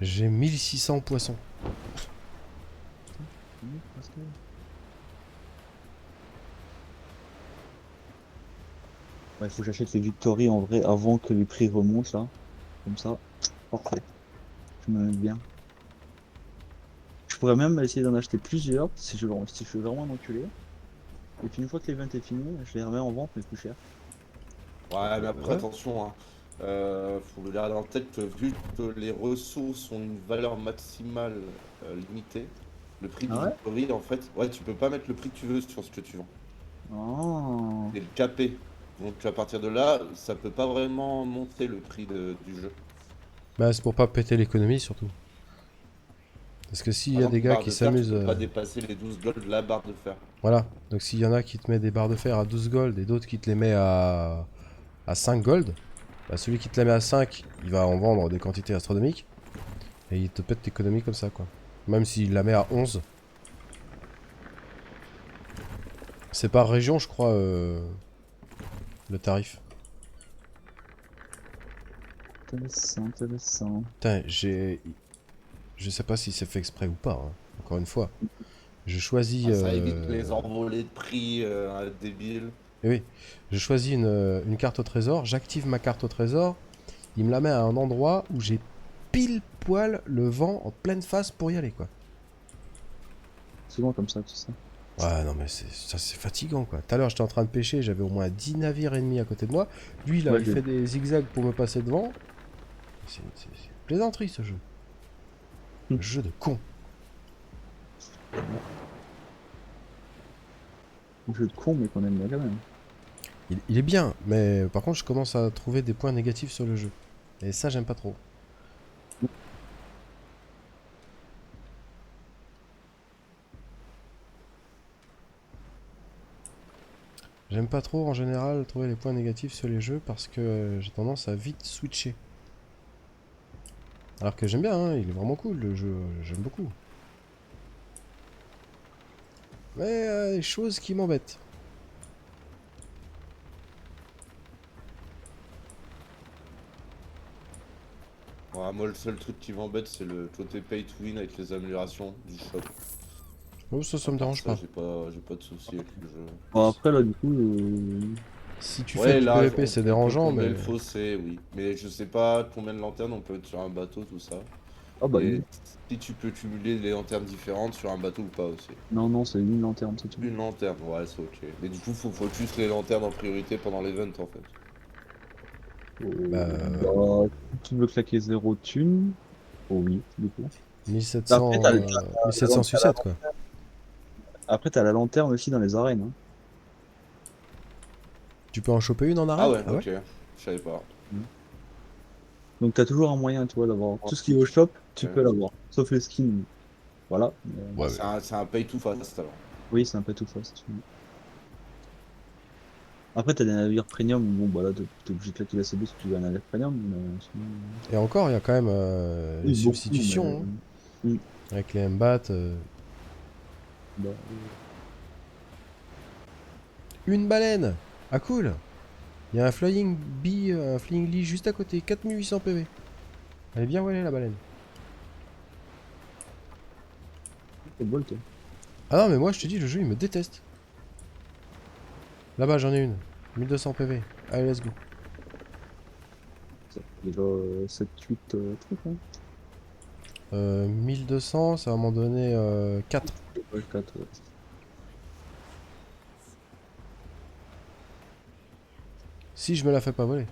J'ai 1600 poissons. Parce que- Ouais, il faut que j'achète les Victory en vrai avant que les prix remontent là. Comme ça, parfait. Je me mets bien. Je pourrais même essayer d'en acheter plusieurs si je veux vraiment un enculé. Et puis une fois que l'event est fini, je les remets en vente mais plus cher. Ouais, mais après, Ouais. attention, hein. Faut le garder en tête que vu que les ressources ont une valeur maximale limitée, le prix du Ah ouais? Victory, en fait, ouais, tu peux pas mettre le prix que tu veux sur ce que tu vends. Oh. C'est le capé. Donc à partir de là, ça peut pas vraiment monter le prix du jeu. Bah, c'est pour pas péter l'économie, surtout. Parce que s'il Par y a exemple, des une gars barre qui de fer, tu s'amusent. peux pas dépasser les 12 gold de la barre de fer. Voilà. Donc s'il y en a qui te met des barres de fer à 12 gold et d'autres qui te les met à 5 gold, bah celui qui te les met à 5, il va en vendre des quantités astronomiques. Et il te pète l'économie comme ça, quoi. Même s'il la met à 11. C'est par région, je crois, le tarif. Intéressant, intéressant. Putain, je sais pas si c'est fait exprès ou pas, hein. Encore une fois. Je choisis... Ah, ça évite les envolées de prix débiles. eh oui, je choisis une carte au trésor, j'active ma carte au trésor, il me la met à un endroit où j'ai pile poil le vent en pleine face pour y aller, quoi. Souvent comme ça, tu sais. Ouais, non, mais ça c'est fatigant, quoi. Tout à l'heure, j'étais en train de pêcher, j'avais au moins 10 navires ennemis à côté de moi. Lui, là, Ouais, il fait des zigzags pour me passer devant. C'est une plaisanterie, ce jeu. Un Hmm. jeu de con. Un jeu de con, mais qu'on aime bien quand même. Il est bien, mais par contre, je commence à trouver des points négatifs sur le jeu. Et ça, j'aime pas trop. J'aime pas trop en général trouver les points négatifs sur les jeux parce que j'ai tendance à vite switcher. Alors que j'aime bien, hein, il est vraiment cool le jeu, j'aime beaucoup. Mais des choses qui m'embêtent. Ouais, moi, le seul truc qui m'embête, c'est le côté pay to win avec les améliorations du shop. Oh, ça me dérange Ça, pas. j'ai pas de soucis avec le jeu. Bon, après, là, du coup, Si tu fais Ouais, du là, PVP, c'est dérangeant, on peut combler mais... le fossé, oui. Mais je sais pas combien de lanternes on peut être sur un bateau, tout ça. ah bah, Et si tu peux cumuler les lanternes différentes sur un bateau ou pas aussi. non, non, c'est une lanterne, c'est tout. Une lanterne, ouais, c'est ok. Mais du coup, faut focus les lanternes en priorité pendant l'event en fait. Bah, Bah, si tu veux claquer 0 de thunes, oh oui, du coup. 1700, 1700 sucettes, quoi. Après, t'as la lanterne aussi dans les arènes. Hein. Tu peux en choper une en Ah arène? ouais, Ah ouais? ok. Je savais pas. Donc, t'as toujours un moyen, tu vois, d'avoir tout ce qui est au shop, tu Ok. peux l'avoir. Sauf les skins. Voilà. Mais, Ouais, C'est un pay to fast alors. oui, c'est un peu tout fast. Après, t'as des navires premium. Bon, bah là, t'es obligé de claquer la CB si tu veux un navire premium. Mais sinon, Et encore, il y a quand même les oui, beaucoup, substitutions, hein, oui, avec les MBAT. bah, Une baleine! Ah cool! Il y a un Flying Bee, un Flying Lee juste à côté, 4800 PV. Elle est bien voilée la baleine. c'est bol, toi. Ah non, mais moi je te dis, le jeu il me déteste. Là-bas j'en ai une, 1200 PV. Allez, let's go. Ça fait déjà 7-8 trucs. Hein. 1200, ça va m'en donner 4. Ouais, 4, ouais. Si je me la fais pas voler.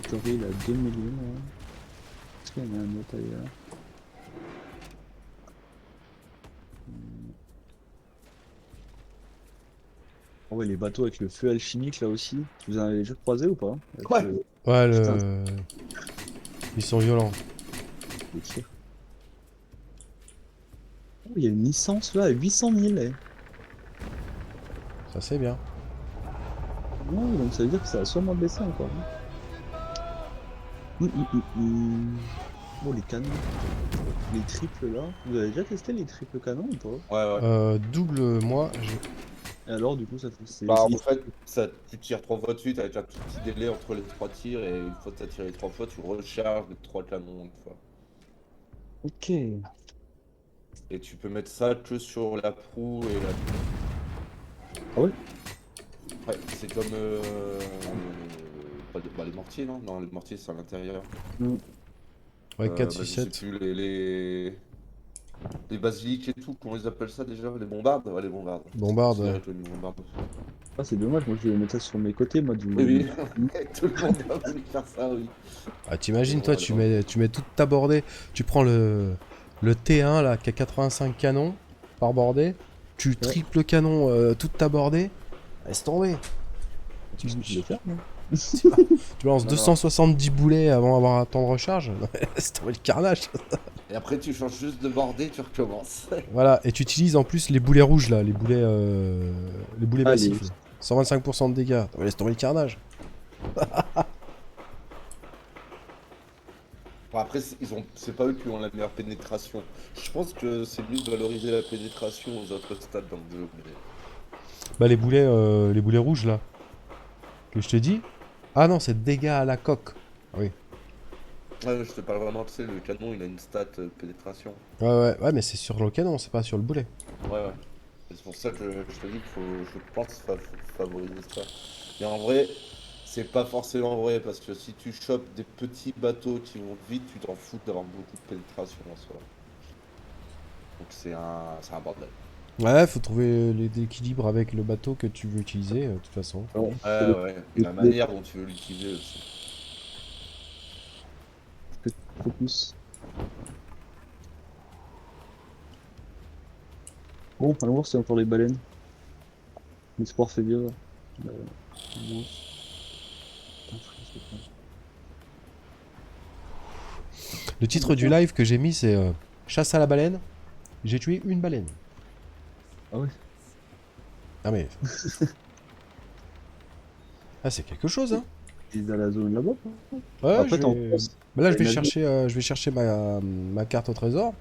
Story, il a 2 millions. Hein. Est-ce qu'il y en a un autre ailleurs? Oh ouais, les bateaux avec le feu alchimique là aussi. Vous en avez déjà croisé ou pas? Avec Ouais. Ouais, Putain, ils sont violents. le tir. Oh, il y a une licence là à 800 000. Eh. Ça c'est bien. Non, donc ça veut dire que ça a sûrement baissé encore. Hein. Oh, les canons. Les triples là. Vous avez déjà testé les triples canons ou pas? Ouais, ouais. Double, moi, Et alors, du coup, ça fait. Bah en fait, ça, tu tires 3 fois de suite avec un tout petit délai entre les 3 tirs et une fois que t'as tiré 3 fois, tu recharges les 3 canons une fois. Ok. Et tu peux mettre ça que sur la proue et la... Ah ouais? Ouais, c'est comme... pas bah, les mortiers, non? Non, les mortiers c'est à l'intérieur. ouais, 4, Bah, 6, je sais 7. plus, les basiliques et tout, comment ils appellent ça déjà? Les bombardes? Ouais, les bombardes. Bombarde. C'est considéré comme une bombarde. Ah, c'est dommage, moi je vais mettre ça sur mes côtés, moi du. Oui, oui. Tout le monde a voulu faire ça, oui. Ah, t'imagines, Mais toi, bon, tu mets toute ta bordée, tu prends le T1 là, qui a 85 canons par bordée, tu triples le canon, toute ta bordée, laisse tomber. Je vais le faire, moi. Tu lances Non, 270 boulets avant d'avoir un temps de recharge, laisse tomber le carnage. Et après, tu changes juste de bordée, tu recommences. Voilà, et tu utilises en plus les boulets rouges là, les boulets Ah, massifs. Là. 125% de dégâts, laisse tomber le carnage. Bon, après, c'est pas eux qui ont la meilleure pénétration. Je pense que c'est mieux de valoriser la pénétration aux autres stades dans le jeu. Mais... Bah les boulets rouges là, que je te dis. Ah non, c'est dégâts à la coque. Ah oui. Ouais, je te parle vraiment, tu sais, le canon il a une stat pénétration. Ouais, mais c'est sur le canon, c'est pas sur le boulet. Ouais. Et c'est pour ça que je te dis qu'il faut, je pense, favoriser ça. Et en vrai, c'est pas forcément vrai parce que si tu chopes des petits bateaux qui vont vite, tu t'en fous d'avoir beaucoup de pénétration en soi. Donc c'est un bordel. Ouais, faut trouver l'équilibre avec le bateau que tu veux utiliser, de toute façon. Alors, Ouais. Et la manière dont tu veux l'utiliser aussi. que focus. Bon, allons voir si encore les baleines. L'espoir fait bien. Bon. Putain, frère, c'est pas- Le titre du live que j'ai mis, c'est Chasse à la baleine. J'ai tué une baleine. Ah ouais. Ah mais... Ah, c'est quelque chose, hein. Il est dans la zone là-bas, quoi. Ouais, Après, t'es en France. bah là, T'as une avion. je vais chercher ma carte au trésor.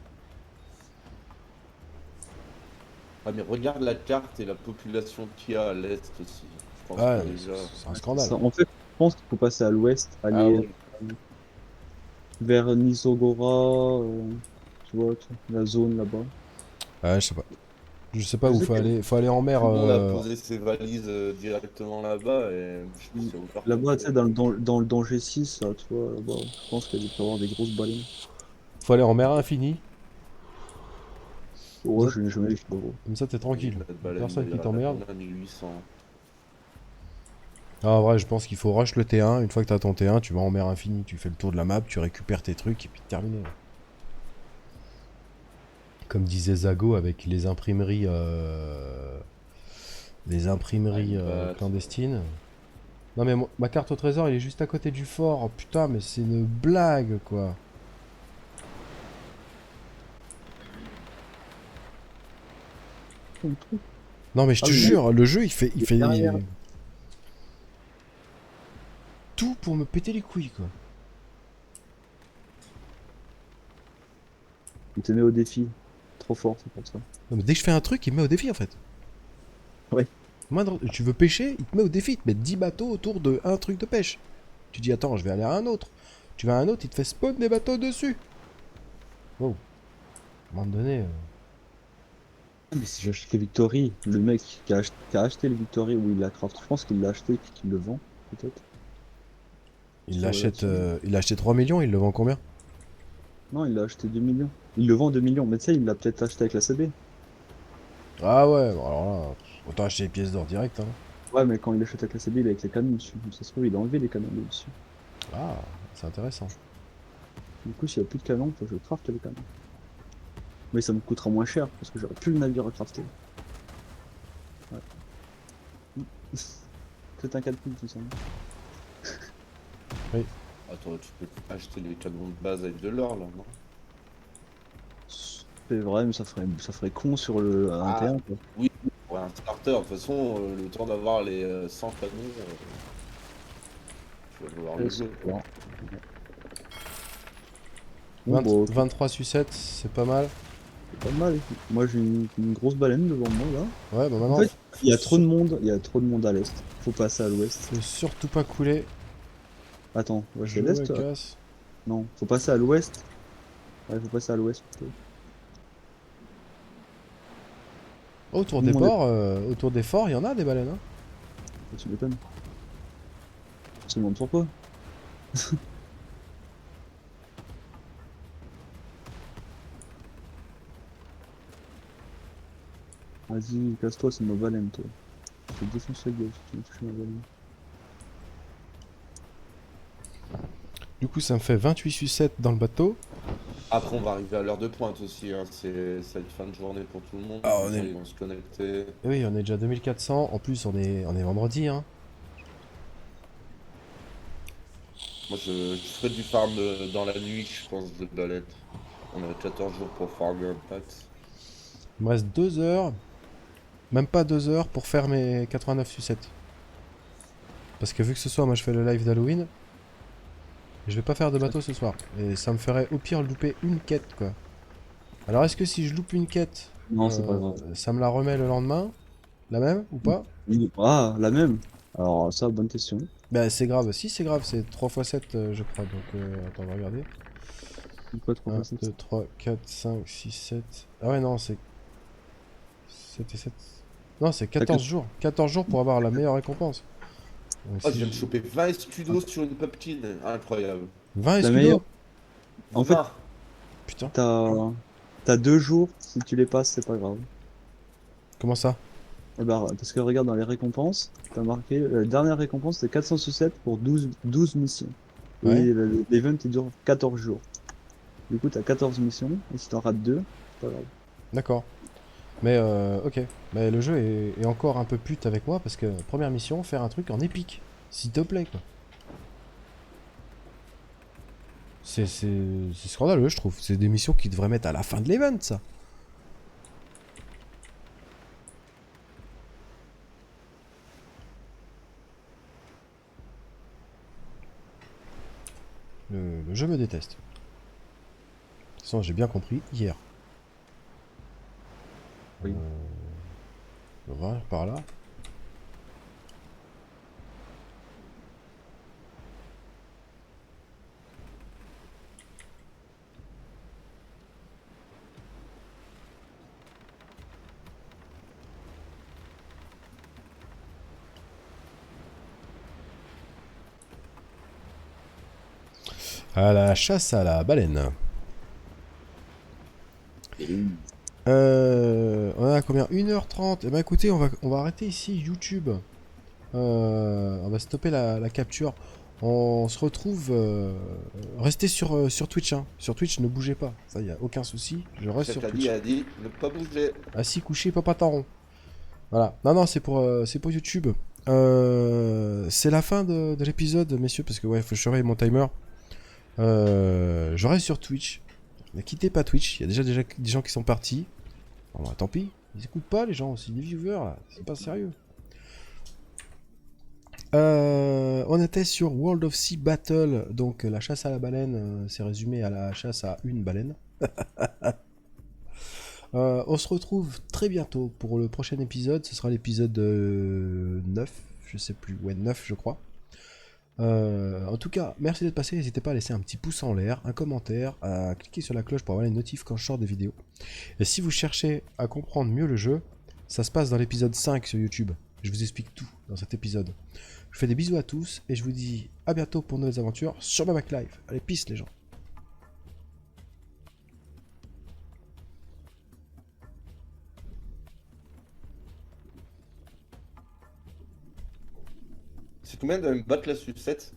Ah, mais regarde la carte et la population qu'il y a à l'est aussi. Je pense Ouais, que déjà. c'est un scandale. En fait, je pense qu'il faut passer à l'ouest, Ah aller oui. vers Nisogora, la zone là-bas. Ouais, je sais pas. Je sais pas Je où sais que faut aller en mer. Tout le monde a posé ses valises directement là-bas et c'est ouvert comme là-bas, tu ça. sais, dans le danger 6, là, tu vois, là-bas, je pense qu'il peut y avoir des grosses baleines. Faut aller en mer infinie. Oh, Comme ça, je n'ai jamais vu, gros. comme ça, t'es tranquille. La baleine, Personne qui il y t'emmerde. en a 1800. Ah, en vrai, je pense qu'il faut rush le T1. Une fois que t'as ton T1, tu vas en mer infinie. Tu fais le tour de la map, tu récupères tes trucs et puis terminé. Comme disait Zago avec les imprimeries clandestines. Non mais ma carte au trésor, il est juste à côté du fort. Oh, putain, mais c'est une blague, quoi. Non mais je Ah, te mais jure, le jeu, il est derrière. tout pour me péter les couilles, quoi. Il te met au défi. Trop fort, c'est pour ça. Non mais dès que je fais un truc, il me met au défi, en fait. Ouais. Tu veux pêcher, il te met au défi. Il te met 10 bateaux autour de un truc de pêche. Tu dis, attends, je vais aller à un autre. Tu vas à un autre, il te fait spawn des bateaux dessus. Wow. À un moment donné... Ah, mais si j'ai acheté Victory, le mec qui a acheté le Victory ou il l'a craft, je pense qu'il l'a acheté et qu'il le vend, peut-être. Il l'a acheté 3 millions, il le vend combien? Non, il l'a acheté 2 millions. Il le vend 2 millions, mais tu sais, il l'a peut-être acheté avec la CB. Ah ouais, bon, alors là, autant acheter les pièces d'or direct, hein. Ouais, mais quand il achète avec la CB, il est avec les canons dessus. Donc, ça se trouve, il a enlevé les canons dessus. Ah, c'est intéressant. Du coup, s'il n'y a plus de canons, faut que je crafte les canons. Mais ça me coûtera moins cher, parce que j'aurai plus le navire à crafter. Ouais. C'est un calcul, tout ça. Attends, tu peux acheter les canons de base avec de l'or là, non? C'est vrai, mais ça ferait con sur le Ah, 1T1, quoi. oui, pour un starter, de toute façon, le temps d'avoir les 100 canons, tu vas devoir le Ouais, jeu. c'est clair. Bon, bah, ok, 23 sucettes, c'est pas mal. c'est pas mal. Moi, j'ai une grosse baleine devant moi, là. Ouais, bah En maintenant, fait, il y a trop de monde, il y a trop de monde à l'est. Faut passer à l'ouest. faut surtout pas couler. Attends, ouais, c'est Je l'est? me casse. Non, faut passer à l'ouest. Ouais, faut passer à l'ouest plutôt. Autour Tout des le monde est- ports, autour des forts, il y en a des baleines, hein. Tu m'étonnes. Tu me demandes pourquoi? Vas-y, casse-toi, c'est ma baleine, toi. Je te défonce la gueule si tu veux toucher ma baleine. Du coup, ça me fait 28 sucettes dans le bateau. Après, on va arriver à l'heure de pointe aussi, hein. Ça va être fin de journée pour tout le monde. Ah, Comme ça, ils vont se connecter. Et oui, on est déjà 2400. En plus, on est vendredi, hein. Moi, je ferai du farm dans la nuit, je pense, de baleine. On a 14 jours pour farmer un pack. Il me reste 2 heures. Même pas 2 heures pour faire mes 89 sucettes. Parce que vu que ce soir, moi, je fais le live d'Halloween. Je vais pas faire de bateau ce soir. Et ça me ferait au pire louper une quête, quoi. Alors, est-ce que si je loupe une quête, Non, c'est pas grave. ça me la remet le lendemain? La même ou pas? Ah, la même. Alors, ça, bonne question. Bah c'est grave, si c'est grave, c'est 3 x 7 je crois, donc attends, on va regarder. Quoi, 3 1, fois 7? 2, 3, 4, 5, 6, 7... Ah ouais non, c'est 7 et 7... Non, c'est 14 jours. 14 jours pour avoir la meilleure récompense. Donc, Oh, je si viens de je- choper 20 escudos sur une pupkin. Incroyable. 20 La meilleure. escudos. En fait, 20. Putain, t'as 2 jours, si tu les passes, c'est pas grave. comment ça? Eh ben, parce que regarde dans les récompenses, t'as marqué, la dernière récompense c'est 467 pour 12 missions. Ouais, Et l'event il dure 14 jours. Du coup, t'as 14 missions, et si t'en rates 2, c'est pas grave. d'accord. Mais ok. Mais le jeu est encore un peu pute avec moi parce que première mission, faire un truc en épique. S'il te plaît, quoi. C'est scandaleux, je trouve. C'est des missions qui devraient mettre à la fin de l'event, ça. Le jeu me déteste. De toute façon, j'ai bien compris hier. Oui. On va par là. À la chasse à la baleine. On a combien? 1h30. Eh ben écoutez, on va arrêter ici YouTube. On va stopper la capture. On se retrouve. Restez sur Twitch. Hein. Sur Twitch, ne bougez pas. Ça, y a aucun souci. Je reste sur Chatali Twitch. a dit ne pas bouger. Assis, couché, papa taron. Voilà. Non, non, c'est pour YouTube. C'est la fin de l'épisode, messieurs, parce que ouais, faut que je surveille mon timer. Je reste sur Twitch. Ne quittez pas Twitch. Il y a déjà des gens qui sont partis. Bon, bah, tant pis. Ils écoutent pas, les gens aussi. Les viewers, là. C'est pas sérieux. On était sur World of Sea Battle, donc la chasse à la baleine, c'est résumé à la chasse à une baleine. On se retrouve très bientôt pour le prochain épisode, ce sera l'épisode 9, je sais plus, ouais 9 je crois. En tout cas, merci d'être passé, n'hésitez pas à laisser un petit pouce en l'air, un commentaire, à cliquer sur la cloche pour avoir les notifs quand je sors des vidéos. Et si vous cherchez à comprendre mieux le jeu, ça se passe dans l'épisode 5 sur YouTube. Je vous explique tout dans cet épisode. Je vous fais des bisous à tous et je vous dis à bientôt pour de nouvelles aventures sur ma Mac Live. Allez, peace les gens. C'est combien de me battre la sucette?